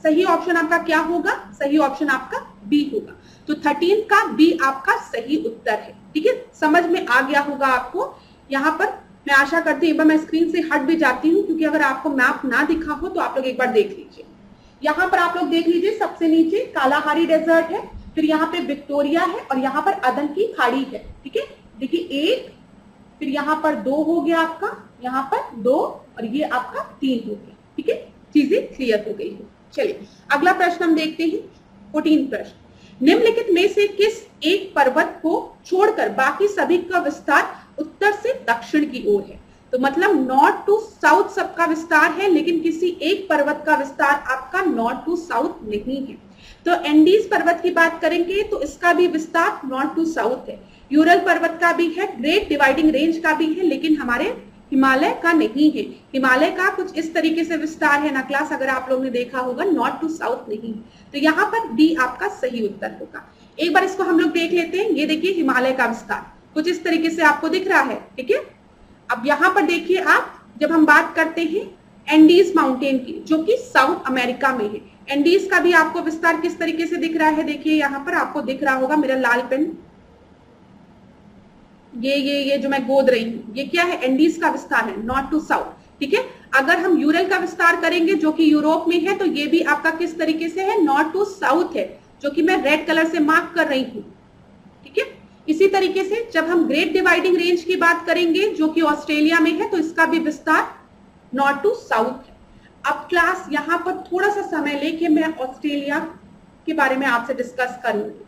Speaker 1: सही ऑप्शन आपका क्या होगा, सही ऑप्शन आपका बी होगा। तो 13 का बी आपका सही उत्तर है। ठीक है, समझ में आ गया होगा आपको। यहाँ पर मैं आशा करती हूँ, एक बार मैं स्क्रीन से हट भी जाती हूँ क्योंकि अगर आपको मैप ना दिखा हो तो आप लोग एक बार देख लीजिए। यहाँ पर आप लोग देख लीजिए, सबसे नीचे कालाहारी डेजर्ट है, फिर यहाँ पे विक्टोरिया है और यहाँ पर अदन की खाड़ी है। ठीक है, देखिए 1, फिर यहाँ पर 2 हो गया आपका, यहाँ पर 2 और ये आपका 3 हो गया। ठीक है, चीजें क्लियर हो गई हो। चलिए अगला प्रश्न हम देखते हैं, 14 प्रश्न। निम्नलिखित में से किस एक पर्वत को छोड़कर बाकी सभी का विस्तार उत्तर से दक्षिण की ओर है। तो मतलब नॉर्थ टू साउथ सबका विस्तार है, लेकिन किसी एक पर्वत का विस्तार आपका नॉर्थ टू साउथ नहीं है। तो एंडीज पर्वत की बात करेंगे तो इसका भी विस्तार नॉर्थ टू साउथ है। यूरल पर्वत का भी है, ग्रेट डिवाइडिंग रेंज का भी है, लेकिन हमारे हिमालय का नहीं है। हिमालय का कुछ इस तरीके से विस्तार है ना क्लास, अगर आप लोगों ने देखा होगा, नॉर्थ टू साउथ नहीं। तो यहाँ पर डी आपका सही उत्तर होगा। एक बार इसको हम लोग देख लेते हैं। ये देखिए हिमालय का विस्तार कुछ इस तरीके से आपको दिख रहा है, ठीक है। अब यहाँ पर देखिए आप, जब हम बात करते हैं एंडीज माउंटेन की, जो कि साउथ अमेरिका में है, एंडीज का भी आपको विस्तार किस तरीके से दिख रहा है, देखिए यहाँ पर आपको दिख रहा होगा मेरा लाल पेन, ये जो मैं गोद रही हूँ, ये क्या है, एंडीज का विस्तार है, नॉर्थ टू साउथ, ठीक है। अगर हम यूरल का विस्तार करेंगे जो कि यूरोप में है, तो ये भी आपका किस तरीके से है, नॉर्थ टू साउथ है, जो कि मैं रेड कलर से मार्क कर रही हूँ, ठीक है। इसी तरीके से जब हम ग्रेट डिवाइडिंग रेंज की बात करेंगे जो कि ऑस्ट्रेलिया में है, तो इसका भी विस्तार नॉर्थ टू साउथ है। अब क्लास यहाँ पर थोड़ा सा समय लेके मैं ऑस्ट्रेलिया के बारे में आपसे डिस्कस करूंगी।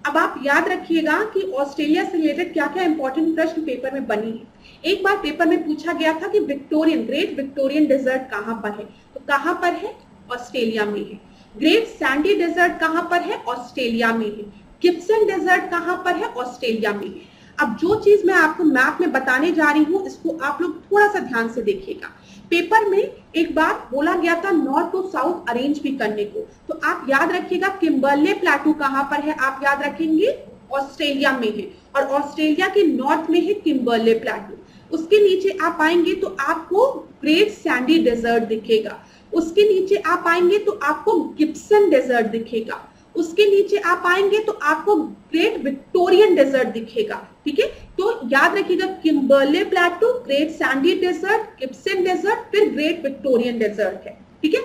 Speaker 1: अब आप याद रखिएगा कि ऑस्ट्रेलिया से रिलेटेड क्या क्या इंपॉर्टेंट प्रश्न पेपर में बनी है। एक बार पेपर में पूछा गया था कि विक्टोरियन, ग्रेट विक्टोरियन डेजर्ट कहाँ पर है, तो कहाँ पर है, ऑस्ट्रेलिया में है। ग्रेट सैंडी डेजर्ट कहाँ पर है, ऑस्ट्रेलिया में है। गिब्सन डेजर्ट कहाँ पर है, ऑस्ट्रेलिया में है। अब जो चीज मैं आपको मैप में बताने जा रही हूँ, इसको आप लोग थोड़ा सा ध्यान से देखिएगा। पेपर में एक बार बोला गया था नॉर्थ टू साउथ अरेंज भी करने को, तो आप याद रखिएगा किम्बरले प्लेटू कहाँ पर है, आप याद रखेंगे ऑस्ट्रेलिया में है, और ऑस्ट्रेलिया के नॉर्थ में है किम्बरले प्लेटू। उसके नीचे आप आएंगे तो आपको ग्रेट सैंडी डेजर्ट दिखेगा, उसके नीचे आप आएंगे तो आपको गिब्सन डेजर्ट दिखेगा, उसके नीचे आप आएंगे तो आपको ग्रेट विक्टोरियन डेजर्ट दिखेगा, ठीक है। तो याद रखिएगा Kimberley plateau, great sandy desert, Gibson desert, फिर ग्रेट विक्टोरियन डेजर्ट है, ठीक है।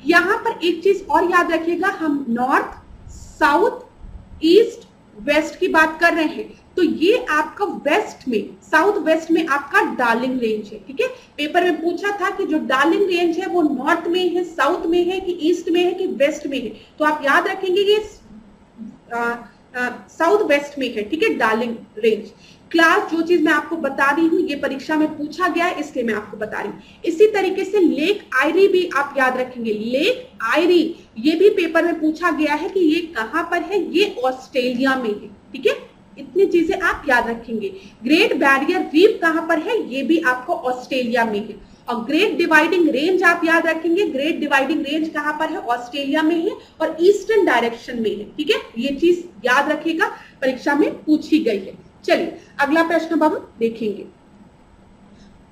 Speaker 1: यहाँ पर एक चीज और याद रखिएगा, हम नॉर्थ, साउथ, ईस्ट, वेस्ट की बात कर रहे हैं, तो ये आपका वेस्ट में, साउथ वेस्ट में आपका डार्लिंग रेंज है, ठीक है। पेपर में पूछा था कि जो डार्लिंग रेंज है वो नॉर्थ में है, साउथ में है, कि ईस्ट में है, कि वेस्ट में है, तो आप याद रखेंगे ये साउथ वेस्ट में है, ठीक है, डार्लिंग रेंज। क्लास जो चीज मैं आपको बता रही हूँ ये परीक्षा में पूछा गया है, इसलिए मैं आपको बता रही हूँ। इसी तरीके से लेक आयरी भी आप याद रखेंगे, लेक आयरी ये भी पेपर में पूछा गया है कि ये कहाँ पर है, ये ऑस्ट्रेलिया में है, ठीक है। इतनी चीजें आप याद रखेंगे। ग्रेट बैरियर रीफ कहाँ पर है, ये भी आपको ऑस्ट्रेलिया में है। और ग्रेट डिवाइडिंग रेंज आप याद रखेंगे, ग्रेट डिवाइडिंग रेंज कहाँ पर है, ऑस्ट्रेलिया में है और ईस्टर्न डायरेक्शन में है, ठीक है। ये चीज याद रखिएगा, परीक्षा में पूछी गई है। चलिए अगला प्रश्न अब हम देखेंगे।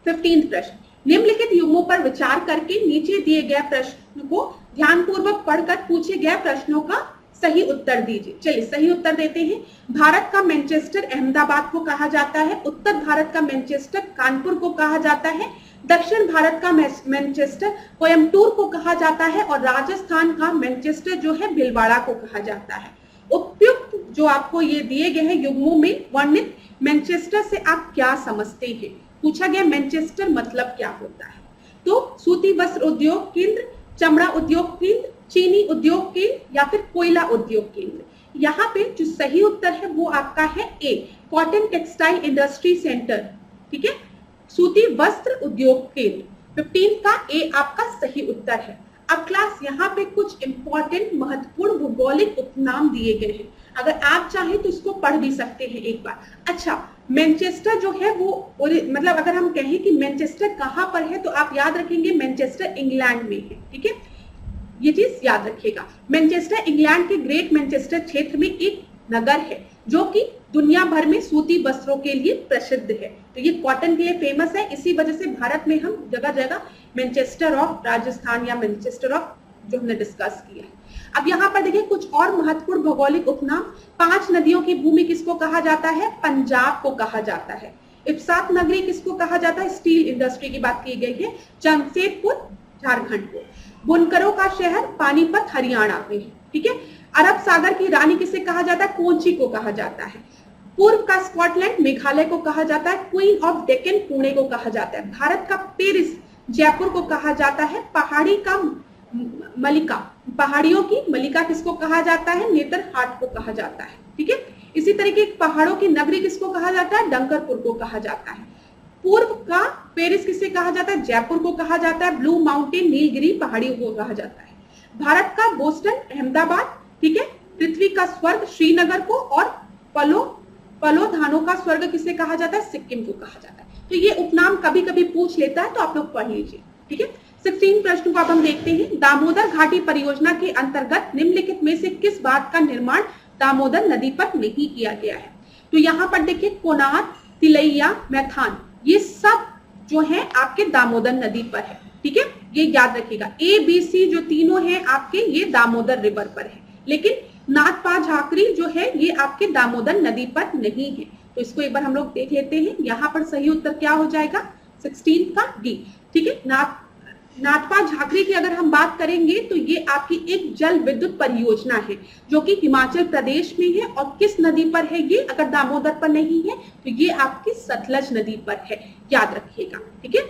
Speaker 1: 15वां प्रश्न, निम्नलिखित युग्मों पर विचार करके नीचे दिए गए प्रश्न को ध्यानपूर्वक पढ़कर पूछे गए प्रश्नों का सही उत्तर दीजिए। चलिए सही उत्तर देते हैं। भारत का मैनचेस्टर अहमदाबाद को कहा जाता है, उत्तर भारत का मैनचेस्टर कानपुर को कहा जाता है, दक्षिण भारत का मैनचेस्टर कोयम्बटूर को कहा जाता है, और राजस्थान का मैनचेस्टर जो है भीलवाड़ा को कहा जाता है। उपयुक्त जो आपको ये दिए गए हैं युग्मों में वर्णित मैनचेस्टर से आप क्या समझते हैं, पूछा गया मैनचेस्टर मतलब क्या होता है। तो सूती वस्त्र उद्योग केंद्र, चमड़ा उद्योग केंद्र, चीनी उद्योग केंद्र, या फिर कोयला उद्योग केंद्र। यहाँ पे जो सही उत्तर है वो आपका है ए, कॉटन टेक्सटाइल इंडस्ट्री सेंटर, ठीक है, सूती वस्त्र उद्योग केंद्र। 15 का ए आपका सही उत्तर है। अब क्लास यहाँ पे कुछ इंपॉर्टेंट महत्वपूर्ण भौगोलिक उपनाम दिए गए हैं, अगर आप चाहें तो इसको पढ़ भी सकते हैं एक बार। अच्छा, मैनचेस्टर जो है वो मतलब अगर हम कहें कि मैनचेस्टर कहाँ पर है, तो आप याद रखेंगे मैनचेस्टर इंग्लैंड में है, ठीक है, ये चीज याद रखिएगा। मैनचेस्टर इंग्लैंड के ग्रेट मैनचेस्टर क्षेत्र में एक नगर है जो कि दुनिया भर में सूती वस्त्रों के लिए प्रसिद्ध है, तो ये कॉटन के लिए फेमस है। इसी वजह से भारत में हम जगह जगह मैनचेस्टर ऑफ राजस्थान या मैनचेस्टर ऑफ जो हमने डिस्कस किया है। अब यहाँ पर देखिए कुछ और महत्वपूर्ण भौगोलिक उपनाम। 5 नदियों की भूमि किसको कहा जाता है, पंजाब को कहा जाता है। इब्सात नगरी किसको कहा जाता है, स्टील इंडस्ट्री की बात की गई है, जमशेदपुर झारखंड को। बुनकरों का शहर पानीपत हरियाणा में है, ठीक है। अरब सागर की रानी किसे कहा जाता है, कोची को कहा जाता है। पूर्व का स्कॉटलैंड मेघालय को कहा जाता है, क्वीन ऑफ डेक्कन पुणे को कहा जाता है। भारत का पेरिस जयपुर को कहा जाता है। पहाड़ी का मलिका, पहाड़ियों की मलिका किसको कहा जाता है, नेतरहाट को कहा जाता है, ठीक है। इसी तरीके पहाड़ों की नगरी किसको कहा जाता है, डंकरपुर को कहा जाता है। पूर्व का पेरिस किसे कहा जाता है? जयपुर को कहा जाता है। ब्लू माउंटेन नीलगिरी पहाड़ियों को कहा जाता है। भारत का बोस्टन अहमदाबाद, ठीक है। पृथ्वी का स्वर्ग श्रीनगर को, और पलोधानों का स्वर्ग किसे कहा जाता है? सिक्किम को कहा जाता है। तो ये उपनाम कभी कभी पूछ लेता है, तो आप लोग पढ़ लीजिए, ठीक है। 16 प्रश्न को अब हम देखते हैं। दामोदर घाटी परियोजना के अंतर्गत निम्नलिखित में से किस बात का निर्माण दामोदर नदी पर नहीं किया गया है? तो यहाँ पर देखिए कोनार, तिलैया, मैथान, ये सब जो है आपके दामोदर नदी पर है, ठीक है। ये याद रखिएगा, ए बी सी जो तीनों हैं आपके ये दामोदर रिवर पर है, लेकिन नाथपा झाकरी जो है ये आपके दामोदर नदी पर नहीं है। तो इसको एक बार हम लोग देख लेते हैं। यहाँ पर सही उत्तर क्या हो जाएगा? 16 का डी, ठीक है। नाथपा झाकरी की अगर हम बात करेंगे तो ये आपकी एक जल विद्युत परियोजना है जो कि हिमाचल प्रदेश में है। और किस नदी पर है ये? अगर दामोदर पर नहीं है तो ये आपकी सतलज नदी पर है, याद रखिएगा, ठीक है।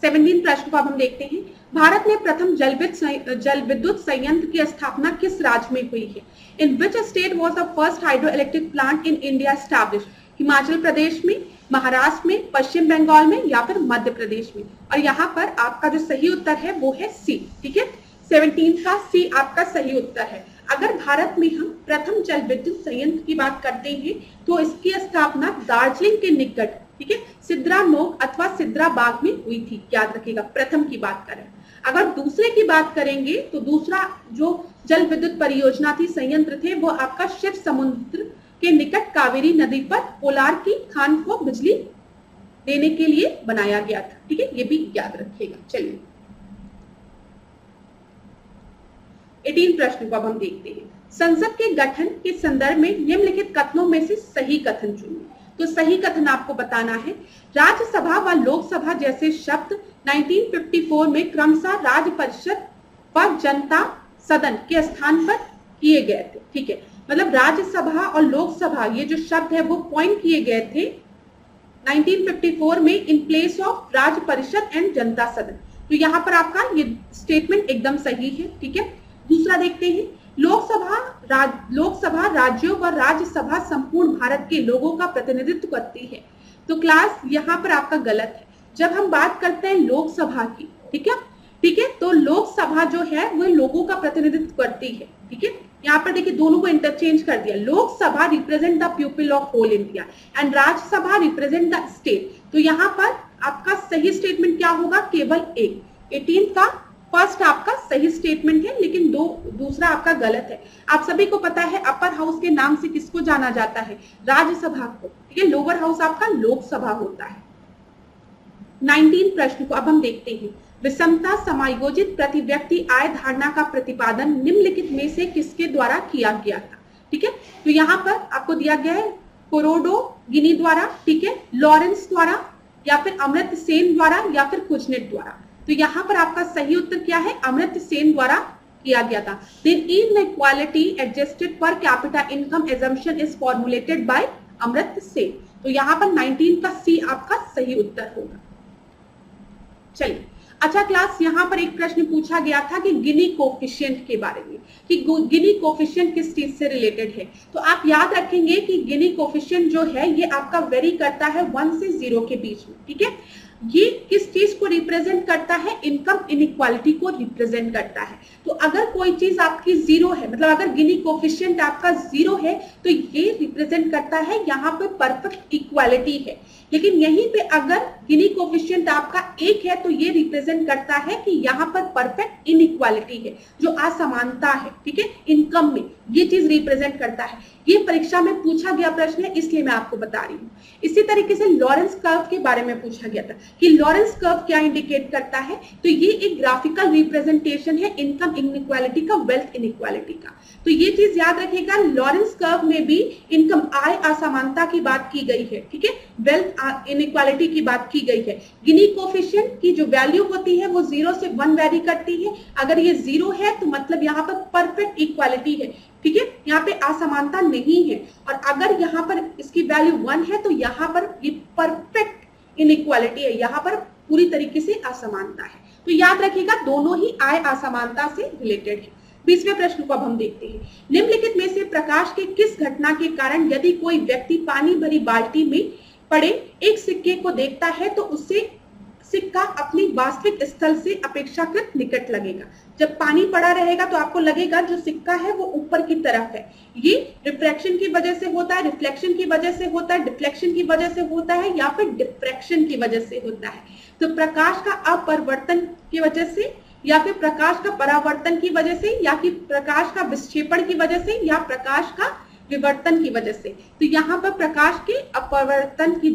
Speaker 1: 17 प्रश्न को अब हम देखते हैं। भारत में प्रथम जल विद्युत संयंत्र की स्थापना किस राज्य में हुई है? In which state was the first hydro electric plant in India establish? Himachal Pradesh में, महाराष्ट्र में, पश्चिम बंगाल में, या फिर मध्य प्रदेश में? और यहाँ पर आपका जो सही उत्तर है वो है सी, ठीक है। 17 का सी आपका सही उत्तर है। अगर भारत में हम प्रथम जल विद्युत संयंत्र की बात करते हैं तो इसकी स्थापना दार्जिलिंग के निकट, ठीक है, सिद्रा नोक अथवा सिद्रा बाग में हुई थी, याद रखिएगा, प्रथम की बात करें। अगर दूसरे की बात करेंगे तो दूसरा जो जल विद्युत परियोजना थी, संयंत्र थे, वो आपका शिव समुद्र के निकट कावेरी नदी पर पोलार की खान को बिजली देने के लिए बनाया गया था, ठीक है, ये भी याद रखिएगा। चलिए 18 प्रश्न को अब हम देखते हैं। संसद के गठन के संदर्भ में निम्नलिखित कथनों में से सही कथन चुनिए। तो सही कथन आपको बताना है। राज्यसभा व लोकसभा जैसे शब्द 1954 में क्रमशः राज्य परिषद व जनता सदन के स्थान पर किए गए थे, ठीक है। मतलब राज्यसभा और लोकसभा ये जो शब्द है वो पॉइंट किए गए थे 1954 में इन प्लेस ऑफ राज्य परिषद एंड जनता सदन। तो यहाँ पर आपका ये स्टेटमेंट एकदम सही है, ठीक है। दूसरा देखते हैं। लोकसभा राज्यों व राज्यसभा संपूर्ण भारत के लोगों का प्रतिनिधित्व करती है। तो क्लास यहाँ पर आपका गलत है। जब हम बात करते हैं लोकसभा की, ठीक है, तो लोकसभा जो है वो लोगों का प्रतिनिधित्व करती है, ठीक है। यहाँ पर देखिए दोनों को इंटरचेंज कर दिया। Lok Sabha represent the people of whole India and Rajya Sabha represent the state. तो यहाँ पर आपका सही स्टेटमेंट क्या होगा? केवल एक। 18 का फर्स्ट आपका सही स्टेटमेंट है, लेकिन दूसरा आपका गलत है। आप सभी को पता है अपर हाउस के नाम से किसको जाना जाता है? राज्यसभा को, ठीक है। लोअर हाउस आपका लोकसभा होता है। 19 प्रश्न को अब हम देखते हैं। विषमता समायोजित प्रति व्यक्ति आय धारणा का प्रतिपादन निम्नलिखित में से किसके द्वारा किया गया था? ठीक है, तो यहाँ पर आपको दिया गया है कोरोडो गिनी द्वारा, ठीक है, लॉरेंस द्वारा, या फिर अमृत सेन द्वारा, या फिर कुजनेट द्वारा। तो यहाँ पर आपका सही उत्तर क्या है? अमृत सेन द्वारा किया गया था। Then inequality adjusted per capita income assumption is formulated by अमृत सेन। तो यहाँ पर 19 का सी आपका सही उत्तर होगा। चलिए, अच्छा क्लास, यहाँ पर एक प्रश्न पूछा गया था कि गिनी कोफिशिएंट के बारे में, कि गिनी कोफिशिएंट किस चीज से रिलेटेड है। तो आप याद रखेंगे कि गिनी कोफिशिएंट जो है ये आपका वेरी करता है 1 से 0 के बीच में, ठीक है। ये किस चीज को रिप्रेजेंट करता है? इनकम इनइक्वालिटी को रिप्रेजेंट करता है। तो अगर कोई चीज आपकी 0 है, मतलब अगर गिनी कोफिशिएंट आपका 0 है, तो ये रिप्रेजेंट करता है यहाँ पे परफेक्ट इक्वालिटी है। लेकिन यहीं पे अगर गिनी कोफिशिएंट आपका 1 है, तो ये रिप्रेजेंट करता है कि यहाँ पर परफेक्ट इनइक्वालिटी है, जो असमानता है, ठीक है, इनकम में, ये चीज रिप्रेजेंट करता है। ये परीक्षा में पूछा गया प्रश्न है, इसलिए मैं आपको बता रही हूँ। इसी तरीके से लॉरेंस कर्व के बारे में पूछा गया था कि लॉरेंस कर्व क्या इंडिकेट करता है। तो ये एक ग्राफिकल रिप्रेजेंटेशन है इनकम इनइक्वालिटी का, वेल्थ इनइक्वालिटी का। तो ये चीज याद रखिएगा, लॉरेंस कर्व में भी इनकम आय असमानता की बात की गई है, ठीक है, वेल्थ इनइक्वालिटी की बात की गई है। गिनी कोफिशिएंट की जो वैल्यू होती है वो 0 से 1 वेरी करती है। अगर ये 0 है तो मतलब यहाँ पर परफेक्ट इक्वालिटी है, ठीक है, यहाँ पे असमानता नहीं है। और अगर यहाँ पर इसकी वैल्यू 1 है तो यहाँ पर ये परफेक्ट इनइक्वालिटी है, यहाँ पर पूरी तरीके से असमानता है। तो याद रखिएगा दोनों ही आय असमानता से रिलेटेड है। 20वें प्रश्न को अब हम देखते हैं। निम्नलिखित में से प्रकाश के किस घटना के कारण यदि कोई व्यक्ति पानी भरी बाल्टी में पड़े एक सिक्के को देखता है तो उसे सिक्का अपनी वास्तविक स्थल से अपेक्षाकृत निकट लगेगा। जब पानी पड़ा रहेगा तो आपको लगेगा जो सिक्का है वो ऊपर की तरफ है। ये रिफ्रैक्शन की वजह से होता है, रिफ्लेक्शन की वजह से होता है, डिफ्लेक्शन की वजह से होता है या फिर डिफ्रैक्शन की वजह से होता है। तो प्रकाश का अपरिवर्तन की वजह से या फिर प्रकाश का परावर्तन की वजह से या कि प्रकाश का विक्षेपण की वजह से या प्रकाश का विवर्तन की वजह से। तो यहाँ पर प्रकाश के अपवर्तन की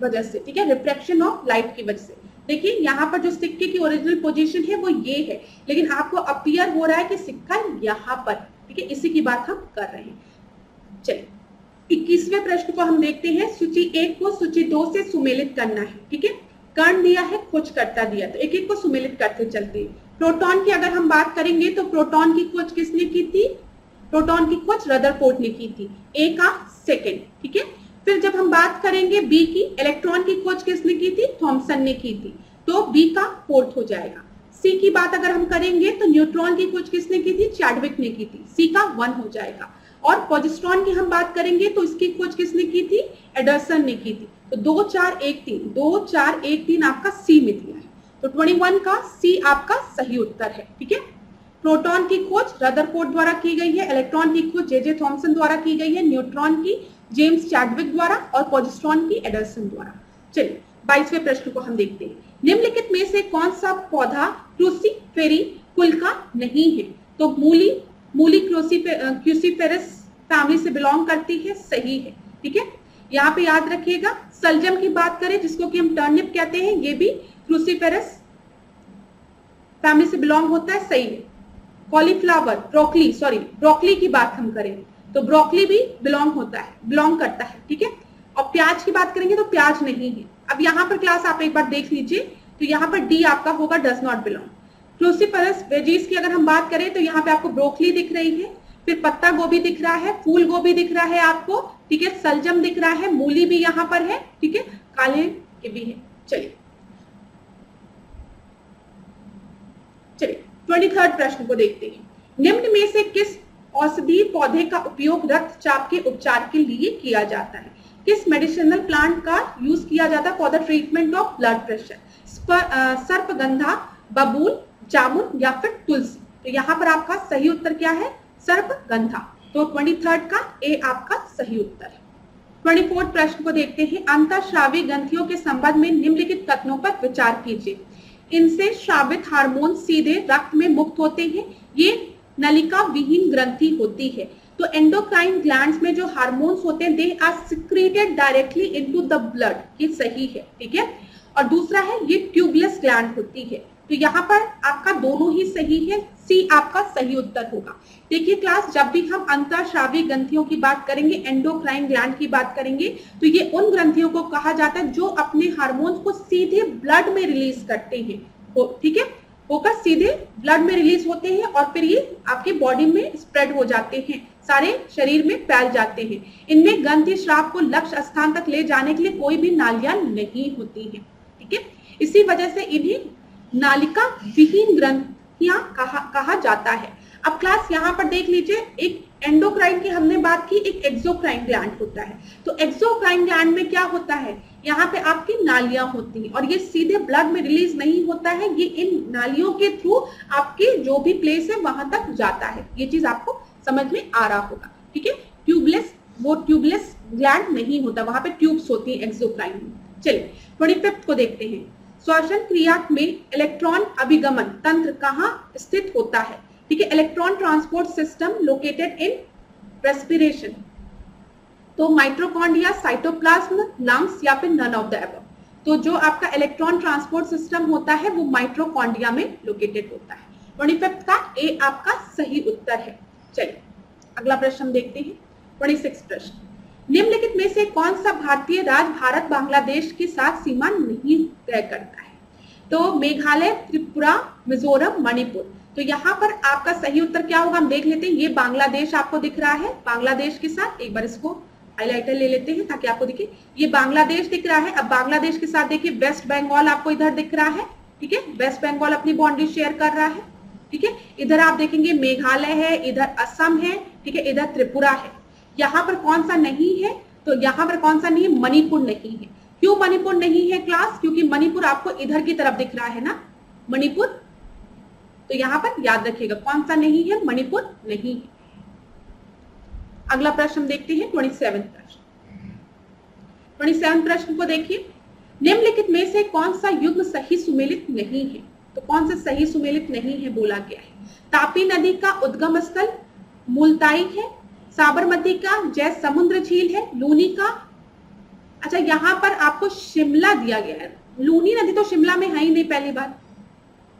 Speaker 1: वजह से, ठीक है, रिफ्रैक्शन ऑफ लाइट की वजह से। देखिए यहाँ पर जो सिक्के की ओरिजिनल पोजीशन है वो ये है, लेकिन आपको अपीयर हो रहा है कि सिक्का यहाँ पर, ठीक है, इसी की बात हम कर रहे हैं। चलिए 21वें प्रश्न को हम देखते हैं। सूची 1 को सूची 2 से सुमेलित करना है, ठीक है। कर्ण दिया है, खोजकर्ता दिया, तो एक एक को सुमेलित करते चलते हैं। प्रोटॉन की अगर हम बात करेंगे तो प्रोटॉन की खोज किसने की थी? प्रोटॉन की खोज रदरफोर्ड ने की थी, ए का सेकेंड, ठीक है। फिर जब हम बात करेंगे बी की, इलेक्ट्रॉन की खोज किसने की थी? थॉमसन ने की थी, तो बी का फोर्थ हो जाएगा। सी की बात अगर हम करेंगे तो न्यूट्रॉन की खोज किसने की थी? चैडविक ने की थी, सी का 1 हो जाएगा। और पॉजिट्रॉन की हम बात करेंगे तो इसकी खोज किसने की थी? एंडरसन ने की थी। तो 2 4 1 3, 2 4 1 3 आपका सी में दिया है, तो 21 का सी आपका सही उत्तर है, ठीक है। प्रोटॉन की खोज रदरफोर्ड द्वारा की गई है, इलेक्ट्रॉन की खोज जे थॉमसन द्वारा की गई है, न्यूट्रॉन की जेम्स चैडविक द्वारा और पॉजिट्रॉन की एंडरसन द्वारा। चलिए 22वें प्रश्न को हम देखते हैं। निम्नलिखित में से कौन सा पौधा क्रूसीफेरी कुल का नहीं है? तो मूली क्रूसीफेरस फैमिली से बिलोंग करती है, सही है, ठीक है। यहाँ पे याद रखिएगा, सलजम की बात करें जिसको कि हम टर्निप कहते हैं, ये भी क्रूसीफेरस फैमिली से बिलोंग होता है, सही है। कॉलीफ्लावर, ब्रोकली की बात हम करें तो ब्रोकली भी बिलोंग करता है, ठीक है। और प्याज की बात करेंगे तो प्याज नहीं है। अब यहाँ पर क्लास आप एक बार देख लीजिए, तो यहाँ पर डी आपका होगा does not belong. Cruciferous veggies की अगर हम बात करें तो यहाँ पे आपको ब्रोकली दिख रही है, फिर पत्ता गोभी दिख रहा है, फूल गोभी दिख रहा है आपको, ठीक है, सलजम दिख रहा है, मूली भी यहाँ पर है, ठीक है, काले के भी है। चलिए 23rd प्रश्न को देखते हैं। निम्न में से किस औषधीय पौधे का उपयोग रक्तचाप के उपचार के लिए किया जाता है? किस मेडिसिनल प्लांट का यूज किया जाता है for the treatment of blood pressure? सर्पगंधा, बबूल, जामुन या फिर तुलसी? तो यहाँ पर आपका सही उत्तर क्या है? सर्पगंधा। तो 23rd का ए आपका सही उत्तर है। 24th प्रश्न को देखते हैं। अंतःस्रावी ग्रंथियों के संबंध में निम्नलिखित कथनों पर विचार कीजिए। इनसे स्रावित हार्मोन सीधे रक्त में मुक्त होते हैं, ये नलिका विहीन ग्रंथि होती है। तो एंडोक्राइन ग्लैंड्स में जो हार्मोन्स होते हैं, they are secreted directly into the blood, ये सही है, ठीक है। और दूसरा है ये ट्यूबलेस ग्लैंड होती है, तो यहाँ पर आपका दोनों ही सही है, सी आपका सही उत्तर होगा। देखिए क्लास, जब भी हम अंतःस्रावी ग्रंथियों की बात करेंगे, एंडोक्राइन ग्लैंड की बात करेंगे, तो ये उन ग्रंथियों को कहा जाता है जो अपने हार्मोन्स को सीधे ब्लड में रिलीज करते हैं, ठीक है, होकर सीधे ब्लड में रिलीज होते हैं और फिर ये आपके बॉडी में स्प्रेड हो जाते हैं, सारे शरीर में फैल जाते हैं। इनमें ग्रंथि स्राव को लक्ष्य स्थान तक ले जाने के लिए कोई भी नालियां नहीं होती हैं, ठीक है। इसी वजह से इन्हें नालिका विहीन ग्रंथियां कहा जाता है। अब क्लास यहाँ पर देख लीजिए, एक एंडोक्राइन की हमने बात की, एक एक्सोक्राइन ग्लैंड होता है। तो एक्सोक्राइन ग्लैंड में क्या होता है? यहाँ पे आपकी नालियां होती हैं और ये सीधे ब्लड में रिलीज नहीं होता है, ये इन नालियों के थ्रू आपके जो भी प्लेस है वहां तक जाता है। ये चीज आपको समझ में आ रहा होगा, ठीक है। ट्यूबलेस ग्लैंड नहीं होता, वहां पे ट्यूब्स होती है एक्सोक्राइन में। चलिए 25th को देखते हैं। श्वसन क्रिया में इलेक्ट्रॉन अभिगमन तंत्र कहाँ स्थित होता है? ठीक है, electron transport system located in respiration. तो माइटोकॉन्ड्रिया, साइटोप्लाज्म, लंग्स या फिर नन ऑफ द अबव। तो जो आपका इलेक्ट्रॉन ट्रांसपोर्ट सिस्टम होता है वो माइटोकॉन्ड्रिया में लोकेटेड होता है। 25th का ए आपका सही उत्तर है। चलिए अगला प्रश्न देखते हैं। 26 प्रश्न, निम्नलिखित में से कौन सा भारतीय राज्य भारत बांग्लादेश के साथ सीमा नहीं तय करता है? तो मेघालय, त्रिपुरा, मिजोरम, मणिपुर। तो यहाँ पर आपका सही उत्तर क्या होगा हम देख लेते हैं। ये बांग्लादेश आपको दिख रहा है, बांग्लादेश के साथ एक बार इसको हाईलाइटर ले लेते हैं ताकि आपको दिखे। ये बांग्लादेश दिख रहा है। अब बांग्लादेश के साथ देखिए वेस्ट बंगाल आपको इधर दिख रहा है, ठीक है, वेस्ट बंगाल अपनी बाउंड्री शेयर कर रहा है, ठीक है। इधर आप देखेंगे मेघालय है, इधर असम है, ठीक है, इधर त्रिपुरा है। यहाँ पर कौन सा नहीं है? तो यहाँ पर कौन सा नहीं है? मणिपुर नहीं है। क्यों मणिपुर नहीं है क्लास? क्योंकि मणिपुर आपको इधर की तरफ दिख रहा है ना, मणिपुर। तो यहाँ पर याद रखिएगा कौन सा नहीं है? मणिपुर नहीं है। अगला प्रश्न देखते हैं 27 प्रश्न। 27 प्रश्न को देखिए, निम्नलिखित में से कौन सा युग्म सही सुमेलित नहीं है? तो कौन सा सही सुमेलित नहीं है बोला गया है? तापी नदी का उद्गम स्थल मुल्ताई है, साबरमती का जय समुद्र झील है, लूनी का, अच्छा यहाँ पर आपको शिमला दिया गया है। लूनी नदी तो शिमला में है ही नहीं, पहली बात,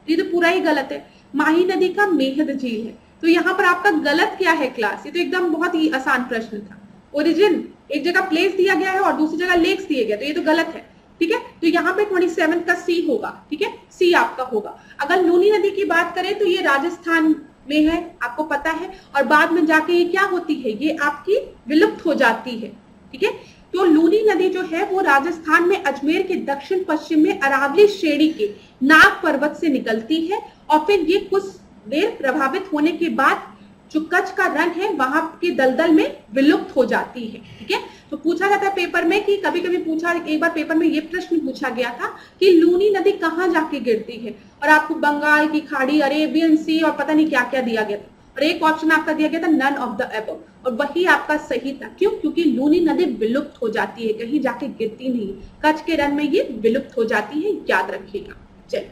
Speaker 1: ये तो पूरा ही गलत है। माही नदी का मेहद झील है। तो यहाँ पर आपका गलत क्या है क्लास? ये तो एकदम बहुत ही आसान प्रश्न था। ओरिजिन एक जगह प्लेस दिया गया है और दूसरी जगह लेक्स दिए गए, तो ये तो गलत है। ठीक है, तो यहाँ पे 27 का सी होगा। ठीक है, सी आपका होगा। अगर लूनी नदी की बात करें तो ये राजस्थान में है, आपको पता है, और बाद में जाके ये क्या होती है? ये आपकी विलुप्त हो जाती है। ठीक है, तो लूनी नदी जो है वो राजस्थान में अजमेर के दक्षिण पश्चिम में अरावली श्रेणी के नाग पर्वत से निकलती है और फिर ये कुछ देर प्रभावित होने के बाद जो कच्छ का रण है वहां के दलदल में विलुप्त हो जाती है। ठीक है, तो पूछा जाता है पेपर में कि कभी कभी पूछा, एक बार पेपर में ये प्रश्न पूछा गया था कि लूनी नदी कहाँ जाके गिरती है, और आपको बंगाल की खाड़ी, अरेबियन सी और पता नहीं क्या क्या दिया गया था, और एक ऑप्शन आपका दिया गया था नन ऑफ द एबव, और वही आपका सही था। क्यों? क्योंकि लूनी नदी विलुप्त हो जाती है, कहीं जाके गिरती नहीं, कच्छ के रण में ये विलुप्त हो जाती है, याद रखिएगा। चलिए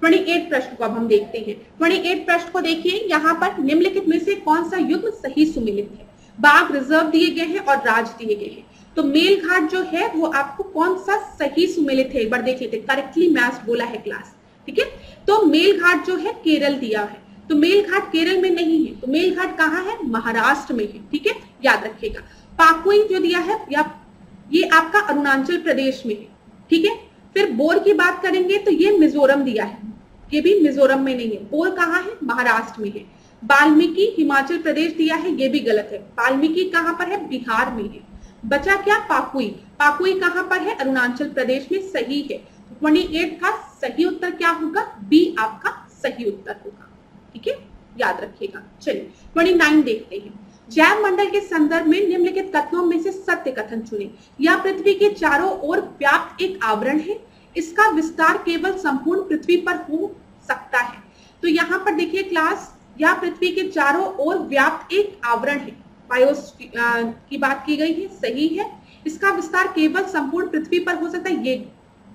Speaker 1: 28 प्रश्न को अब हम देखते हैं। 28 प्रश्न को देखिए, यहाँ पर निम्नलिखित में से कौन सा युग्म सही सुमेलित है? बाघ रिजर्व दिए गए हैं और राज दिए गए हैं, तो मेलघाट जो है वो आपको कौन सा सही सुमेलित है? एक बार देख लेते हैं। करेक्टली मैच्ड बोला है क्लास। ठीक है, तो मेलघाट जो है केरल दिया है, तो मेलघाट केरल में नहीं है, तो मेलघाट कहाँ है? महाराष्ट्र में है। ठीक है, याद रखिएगा। पाकुई जो दिया है या ये आपका अरुणाचल प्रदेश में है। ठीक है, फिर बोर की बात करेंगे तो ये मिजोरम दिया है, ये भी मिजोरम में नहीं है। बोर कहाँ है? महाराष्ट्र में है। वाल्मीकि हिमाचल प्रदेश दिया है, ये भी गलत है। वाल्मीकि कहाँ पर है? बिहार में है। बचा क्या? पाकुई। पाकुई कहाँ पर है? अरुणाचल प्रदेश में, सही है। 28 का सही उत्तर क्या होगा? बी आपका सही उत्तर होगा। ठीक है, याद रखिएगा। चलिए 29 देखते हैं। जैव मंडल के संदर्भ में निम्नलिखित कथनों में से सत्य कथन चुने। यह पृथ्वी के चारों ओर व्याप्त एक आवरण है, इसका विस्तार केवल संपूर्ण पृथ्वी पर हो सकता है। तो यहाँ पर देखिए क्लास, यह पृथ्वी के चारों ओर व्याप्त एक आवरण है, बायोस्फीयर की बात की गई है, सही है। इसका विस्तार केवल संपूर्ण पृथ्वी पर हो सकता है, ये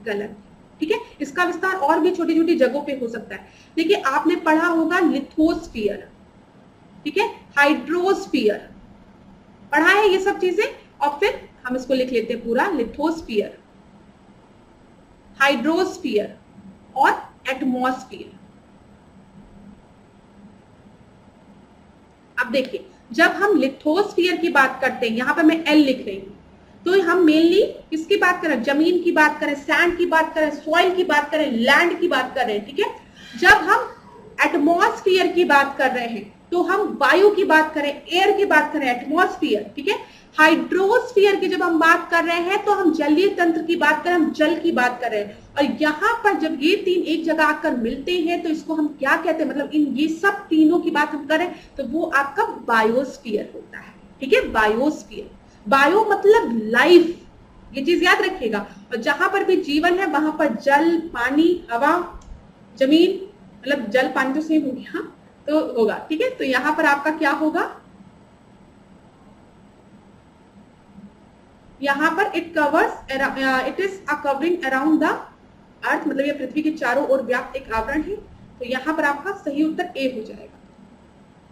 Speaker 1: गलत। ठीक है, इसका विस्तार और भी छोटी छोटी जगहों पे हो सकता है। देखिए आपने पढ़ा होगा लिथोस्फीयर, ठीक है, हाइड्रोस्फीयर, पढ़ा है ये सब चीजें, और फिर हम इसको लिख लेते हैं पूरा, लिथोस्फीयर, हाइड्रोस्फीयर और एटमॉस्फेयर। अब देखिए जब हम लिथोस्फीयर की बात करते हैं, यहां पर मैं एल लिख रही हूं, तो हम मेनली किसकी बात करें? जमीन की बात करें, सैंड की बात करें, सॉइल की बात करें, लैंड की बात कर रहे हैं। ठीक है, जब हम एटमॉस्फेयर की बात कर रहे हैं तो हम वायु की बात करें, एयर की बात करें, एटमॉस्फेयर। ठीक है, हाइड्रोस्फीयर की जब हम बात कर रहे हैं तो हम जलीय तंत्र की बात करें, हम जल की बात कर रहे हैं। और यहाँ पर जब ये तीन एक जगह आकर मिलते हैं तो इसको हम क्या कहते हैं? मतलब इन ये सब तीनों की बात हम करें तो वो आपका बायोस्फीयर होता है। ठीक है, बायोस्फीयर, बायो मतलब लाइफ, ये चीज याद रखिएगा। और जहां पर भी जीवन है वहां पर जल, पानी, हवा, जमीन, मतलब जल पानी तो सेम हो गया, हाँ, तो होगा। ठीक है, तो यहाँ पर आपका क्या होगा? यहाँ पर it is a covering around the earth, मतलब ये पृथ्वी के चारों ओर व्याप्त एक आवरण है। तो यहाँ पर आपका सही उत्तर ए हो जाएगा।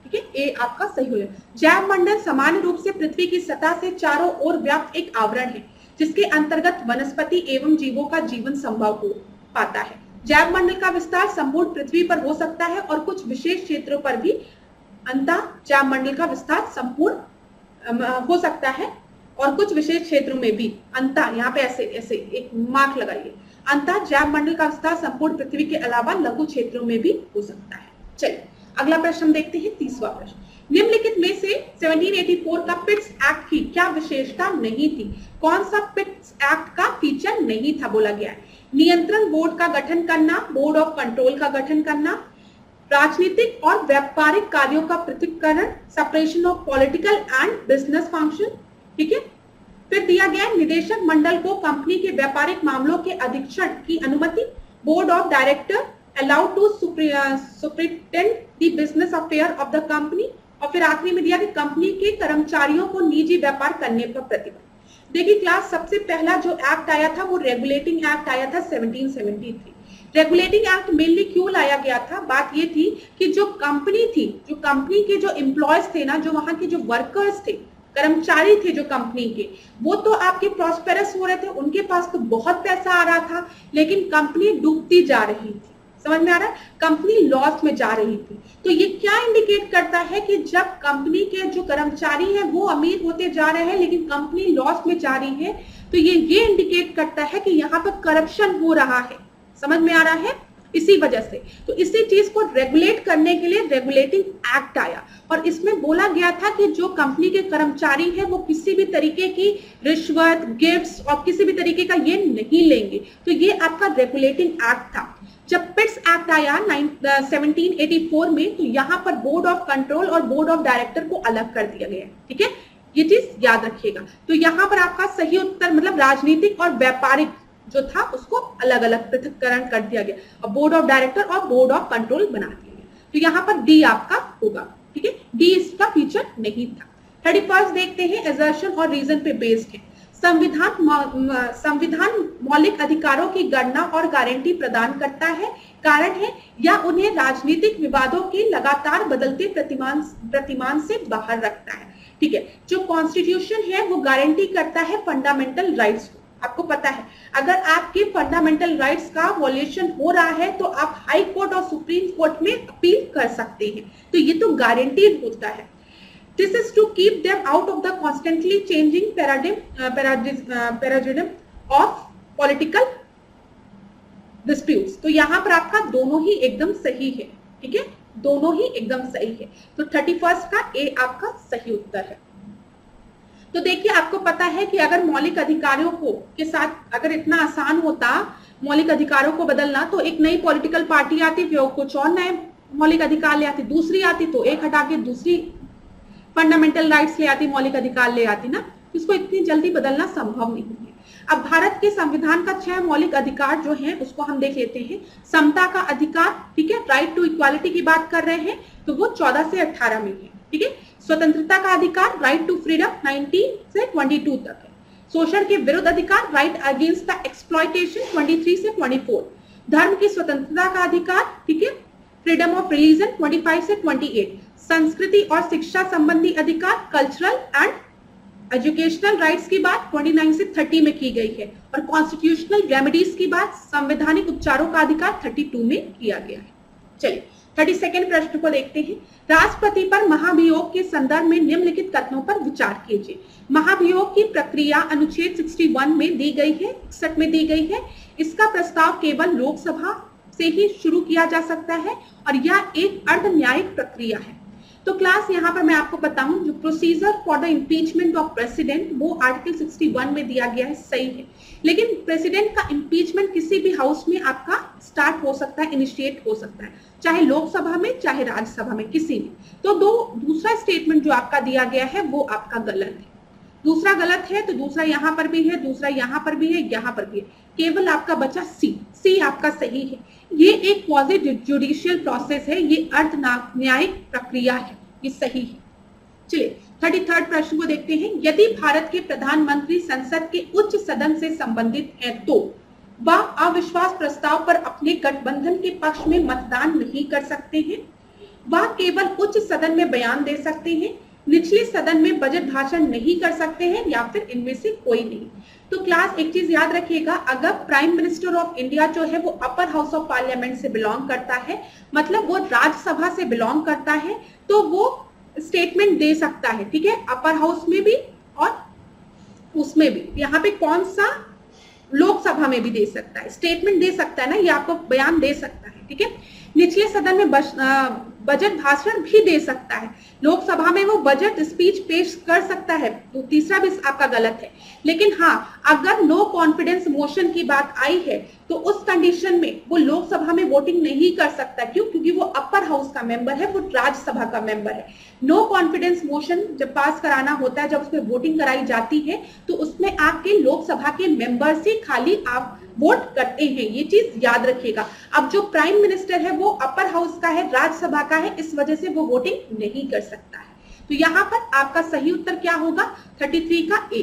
Speaker 1: ठीक है, ए आपका सही हो जाएगा। जैव मंडल सामान्य रूप से पृथ्वी की सतह से चारों ओर व्याप्त एक आवरण है जिसके अंतर्गत वनस्पति एवं जीवों का जीवन संभव हो पाता है। जैव मंडल का विस्तार संपूर्ण पृथ्वी पर हो सकता है और कुछ विशेष क्षेत्रों पर भी अंतः जैव मंडल का विस्तार संपूर्ण हो सकता है, और कुछ विशेष क्षेत्रों में भी अंतः, यहाँ पे ऐसे ऐसे एक मार्क लगाइए, अंतः जैव मंडल का विस्तार संपूर्ण पृथ्वी के अलावा लघु क्षेत्रों में भी हो सकता है। चलिए अगला प्रश्न देखते हैं, 30वां प्रश्न। निम्नलिखित में से 1784 का पिट्स एक्ट की क्या विशेषता नहीं थी? कौन सा पिट्स एक्ट का फीचर नहीं था बोला गया है? नियंत्रण बोर्ड का गठन करना, बोर्ड ऑफ कंट्रोल का गठन करना, राजनीतिक और व्यापारिक कार्यों का पृथक्करण, separation of political and business function, ठीक है। फिर दिया गया है निदेशक मंडल को कंपनी के व्यापारिक मामलों के अधीक्षण की अनुमति, board of director allowed to superintend the business affair of the company, और फिर आखिरी में दिया कि कंपनी के कर्मचारियों को निजी व्यापार करने पर प्रतिबंध। देखिए क्लास, सबसे पहला जो एक्ट आया था वो रेगुलेटिंग एक्ट आया था 1773। रेगुलेटिंग एक्ट मेनली क्यों लाया गया था? बात ये थी कि जो कंपनी थी, जो कंपनी के जो एम्प्लॉयज थे ना, जो वहां के जो वर्कर्स थे, कर्मचारी थे जो कंपनी के, वो तो आपके प्रॉस्पेरस हो रहे थे, उनके पास तो बहुत पैसा आ रहा था, लेकिन कंपनी डूबती जा रही थी। समझ में आ रहा है? कंपनी लॉस में जा रही थी। तो ये क्या इंडिकेट करता है कि जब कंपनी के जो कर्मचारी हैं वो अमीर होते जा रहे हैं लेकिन कंपनी लॉस में जा रही है, तो ये इंडिकेट करता है कि यहाँ पर करप्शन हो रहा है। समझ में आ रहा है? इसी वजह से तो इसी चीज को रेगुलेट करने के लिए रेगुलेटिंग एक्ट आया, और इसमें बोला गया था कि जो कंपनी के कर्मचारी हैं वो किसी भी तरीके की रिश्वत, गिफ्ट्स और किसी भी तरीके का ये नहीं लेंगे। तो ये आपका रेगुलेटिंग एक्ट था। जब पिट्स एक्ट आया 1784 में, तो यहाँ पर बोर्ड ऑफ कंट्रोल और बोर्ड ऑफ डायरेक्टर को अलग कर दिया गया। ठीक है, ये चीज याद रखिएगा। तो यहाँ पर आपका सही उत्तर मतलब राजनीतिक और व्यापारिक जो था उसको अलग अलग पृथक्करण कर दिया गया और बोर्ड ऑफ डायरेक्टर और बोर्ड ऑफ कंट्रोल बना दिया गया। तो यहाँ पर डी आपका होगा। ठीक है, डी इसका फीचर नहीं था। 31 देखते हैं, असर्शन और रीजन पे बेस्ड है। संविधान मौलिक अधिकारों की गणना और गारंटी प्रदान करता है, कारण है या उन्हें राजनीतिक विवादों के लगातार बदलते प्रतिमान से बाहर रखता है। ठीक है, जो कॉन्स्टिट्यूशन है वो गारंटी करता है फंडामेंटल राइट्स को। आपको पता है अगर आपके फंडामेंटल राइट्स का वॉल्यूशन हो रहा है तो आप हाई कोर्ट और सुप्रीम कोर्ट में अपील कर सकते हैं। तो ये तो गारंटीड होता है। This is to keep them out of the constantly changing paradigm of political disputes। तो यहाँ पर आपका दोनों ही एकदम सही है। ठीक है, दोनों ही एकदम सही है। तो 31 का ए आपका सही उत्तर है। तो देखिए आपको पता है कि अगर मौलिक अधिकारों को के साथ अगर इतना आसान होता मौलिक अधिकारों को बदलना, तो एक नई पॉलिटिकल पार्टी आती, फिर कुछ और नए मौलिक अधिकार ले आती, दूसरी आती तो एक हटा के दूसरी फंडामेंटल राइट्स ले आती, मौलिक अधिकार ले आती ना। इसको इतनी जल्दी बदलना संभव नहीं है। अब भारत के संविधान का 6 मौलिक अधिकार जो हैं उसको हम देख लेते हैं। समता का अधिकार, ठीक है, राइट टू इक्वालिटी की बात कर रहे हैं, तो वो 14 से 18 में है। ठीक है, स्वतंत्रता का अधिकार, राइट टू फ्रीडम 19 से 22 तक है। शोषण के विरुद्ध अधिकार, राइट अगेंस्ट द एक्सप्लॉयटेशन 23 से 24। धर्म की स्वतंत्रता का अधिकार, ठीक है, फ्रीडम ऑफ रिलीजन 25 से 28। संस्कृति और शिक्षा संबंधी अधिकार, कल्चरल एंड एजुकेशनल राइट्स की बात 29 से 30 में की गई है, और कॉन्स्टिट्यूशनल रेमेडीज की बात, संवैधानिक उपचारों का अधिकार 32 में किया गया है। चलिए 32वें प्रश्न को देखते हैं। राष्ट्रपति पर महाभियोग के संदर्भ में निम्नलिखित कथनों पर विचार कीजिए। महाभियोग की प्रक्रिया अनुच्छेद 61 में दी गई है, 61 में दी गई है। इसका प्रस्ताव केवल लोकसभा से ही शुरू किया जा सकता है और यह एक अर्ध न्यायिक प्रक्रिया है। तो क्लास यहाँ पर मैं आपको बताऊं, जो procedure for the impeachment of president वो आर्टिकल 61 में दिया गया है, सही है। लेकिन प्रेसिडेंट का इम्पीचमेंट किसी भी हाउस में आपका स्टार्ट हो सकता है, इनिशिएट हो सकता है, चाहे लोकसभा में चाहे राज्यसभा में, किसी में। तो दूसरा स्टेटमेंट जो आपका दिया गया है वो आपका गलत है। दूसरा गलत है तो दूसरा यहाँ पर भी है, दूसरा यहाँ पर भी है, यहाँ पर भी है। केवल आपका बचा सी आपका सही है। ये एक पॉजिटिव जुडिशियल प्रोसेस है, ये अर्ध न्यायिक प्रक्रिया है, ये सही है। चलिए 33 प्रश्न को देखते हैं। यदि भारत के प्रधानमंत्री संसद के उच्च सदन से संबंधित हैं तो वह अविश्वास प्रस्ताव पर अपने गठबंधन के पक्ष में मतदान नहीं कर सकते हैं। वह केवल उच्च सदन में बयान दे सकते हैं, निचले सदन में बजट भाषण नहीं कर सकते हैं, या फिर इनमें से कोई नहीं। तो क्लास एक चीज याद रखिएगा, अगर प्राइम मिनिस्टर ऑफ इंडिया जो है वो अपर हाउस ऑफ पार्लियामेंट से बिलोंग करता है, मतलब वो राज्यसभा से बिलोंग करता है, तो वो स्टेटमेंट दे सकता है। ठीक है, अपर हाउस में भी और उसमें भी। यहाँ पे कौन सा, लोकसभा में भी दे सकता है, स्टेटमेंट दे सकता है ना, ये आपको बयान दे सकता है। ठीक है, निचले सदन में बजट भाषण भी दे सकता है, लोकसभा में वो बजट स्पीच पेश कर सकता है, तो तीसरा भी आपका गलत है। लेकिन हाँ, अगर नो कॉन्फिडेंस मोशन की बात आई है तो उस कंडीशन में वो लोकसभा में वोटिंग नहीं कर सकता। क्यों? क्योंकि वो अपर हाउस का मेंबर है, वो राज्यसभा का मेंबर है। नो कॉन्फिडेंस मोशन जब पास कराना होता है, जब उसमें वोटिंग कराई जाती है, तो उसमें आपके लोकसभा के मेंबर से खाली आप वोट करते हैं, ये चीज याद रखिएगा। अब जो प्राइम मिनिस्टर है वो अपर हाउस का है, राज्यसभा का है, इस वजह से वो वोटिंग नहीं कर सकता है। तो यहाँ पर आपका सही उत्तर क्या होगा? 33 का ए।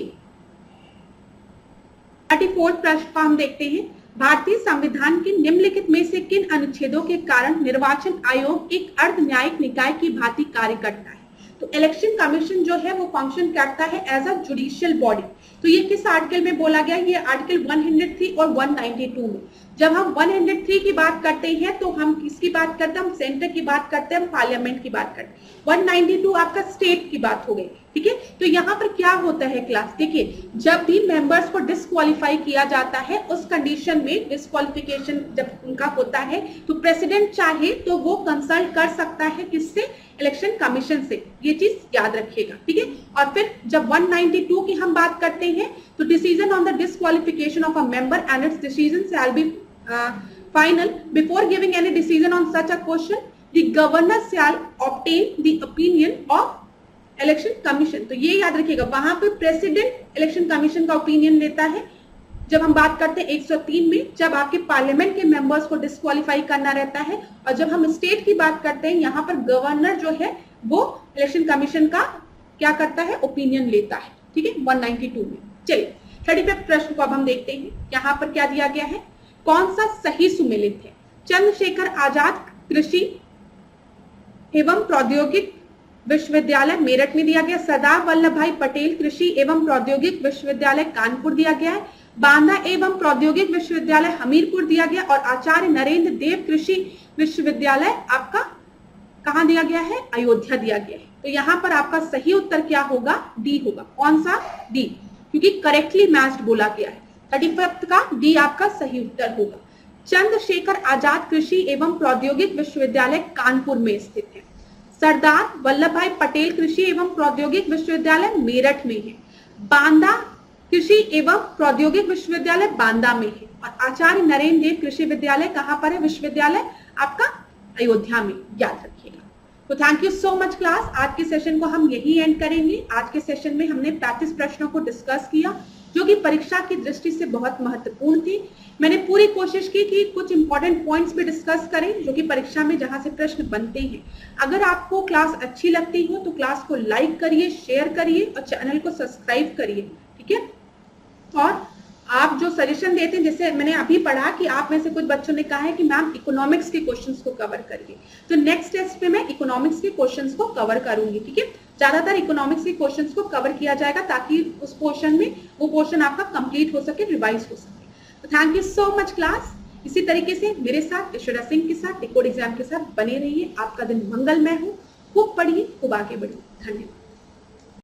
Speaker 1: 34 प्रश्न को हम देखते हैं। भारतीय संविधान के निम्नलिखित में से किन अनुच्छेदों के कारण निर्वाचन आयोग एक अर्ध न्यायिक निकाय की भांति कार्य करता है? तो इलेक्शन कमीशन जो है वो फंक्शन करता है एज अ जुडिशियल बॉडी। तो ये किस आर्टिकल में बोला गया? ये आर्टिकल 103 और 192 में। जब हम 103 की बात करते हैं तो हम किसकी बात करते हैं? हम सेंटर की बात करते हैं, हम पार्लियामेंट की बात करते हैं। 192 आपका स्टेट की बात हो गई, ठीक है। तो यहाँ पर क्या होता है क्लास, देखिए, जब भी मेंबर्स को डिस्क्वालीफाई किया जाता है, उस कंडीशन में डिस्क्वालिफिकेशन जब उनका होता है तो प्रेसिडेंट चाहे तो वो कंसल्ट कर सकता है किससे? इलेक्शन कमीशन से। ये चीज याद रखिएगा, ठीक है। और फिर जब 192 की हम बात करते हैं तो decision on the disqualification of a member and its decision shall be final before giving any decision on such a question the governor shall obtain the opinion of election commission. तो ये याद रखिएगा, वहां पे प्रेसिडेंट इलेक्शन कमीशन का ओपिनियन लेता है। जब हम बात करते हैं 103 में, जब आपके पार्लियामेंट के मेंबर्स को डिस्क्वालीफाई करना रहता है, और जब हम स्टेट की बात करते हैं, यहाँ पर गवर्नर जो है वो इलेक्शन कमीशन का क्या करता है? ओपिनियन लेता है, ठीक है, 192 में। चलिए 35 प्रश्न को अब हम देखते हैं। यहाँ पर क्या दिया गया है? कौन सा सही सुमेलित है? चंद्रशेखर आजाद कृषि एवं प्रौद्योगिक विश्वविद्यालय मेरठ में दिया गया, सरदार वल्लभ भाई पटेल कृषि एवं प्रौद्योगिक विश्वविद्यालय कानपुर दिया गया है, बांदा एवं प्रौद्योगिक विश्वविद्यालय हमीरपुर दिया गया, और आचार्य नरेंद्र देव कृषि विश्वविद्यालय आपका कहां दिया गया है? अयोध्या दिया गया है। तो यहाँ पर आपका सही उत्तर क्या होगा? डी होगा। कौन सा? डी, क्योंकि करेक्टली मैच्ड बोला गया है। 35 का डी आपका सही उत्तर होगा। चंद्रशेखर आजाद कृषि एवं प्रौद्योगिक विश्वविद्यालय कानपुर में स्थित है। सरदार वल्लभ भाई पटेल कृषि एवं प्रौद्योगिक विश्वविद्यालय मेरठ में है। बांदा कृषि एवं प्रौद्योगिक विश्वविद्यालय बांदा में है, और आचार्य नरेंद्र देव कृषि विद्यालय कहां पर है? विश्वविद्यालय आपका अयोध्या में, याद रखिएगा। तो thank you so much class. आज के सेशन को हम यही एंड करेंगे। आज के सेशन में हमने 35 प्रश्नों को डिस्कस किया जो कि परीक्षा की दृष्टि से बहुत महत्वपूर्ण थी। मैंने पूरी कोशिश की कि कुछ इंपॉर्टेंट पॉइंट्स भी डिस्कस करें जो कि परीक्षा में जहां से प्रश्न बनते हैं। अगर आपको क्लास अच्छी लगती हो तो क्लास को लाइक करिए, शेयर करिए और चैनल को सब्सक्राइब करिए, ठीक है। और आप जो सजेशन देते हैं, जैसे मैंने अभी पढ़ा कि आप में से कुछ बच्चों ने कहा है कि मैम इकोनॉमिक्स के क्वेश्चंस को कवर करिए, तो नेक्स्ट टेस्ट पे मैं इकोनॉमिक्स के क्वेश्चंस को कवर करूंगी, ठीक है। ज्यादातर इकोनॉमिक्स के क्वेश्चंस को कवर किया जाएगा ताकि उस पोर्शन में वो पोर्शन आपका कंप्लीट हो सके, रिवाइज हो सके। तो thank you so much class. इसी तरीके से मेरे साथ ऐश्वर्या सिंह के साथ डिकोड एग्जाम के साथ बने रहिए। आपका दिन मंगलमय हो। खूब पढ़िए, खूब आगे बढ़िए। धन्यवाद।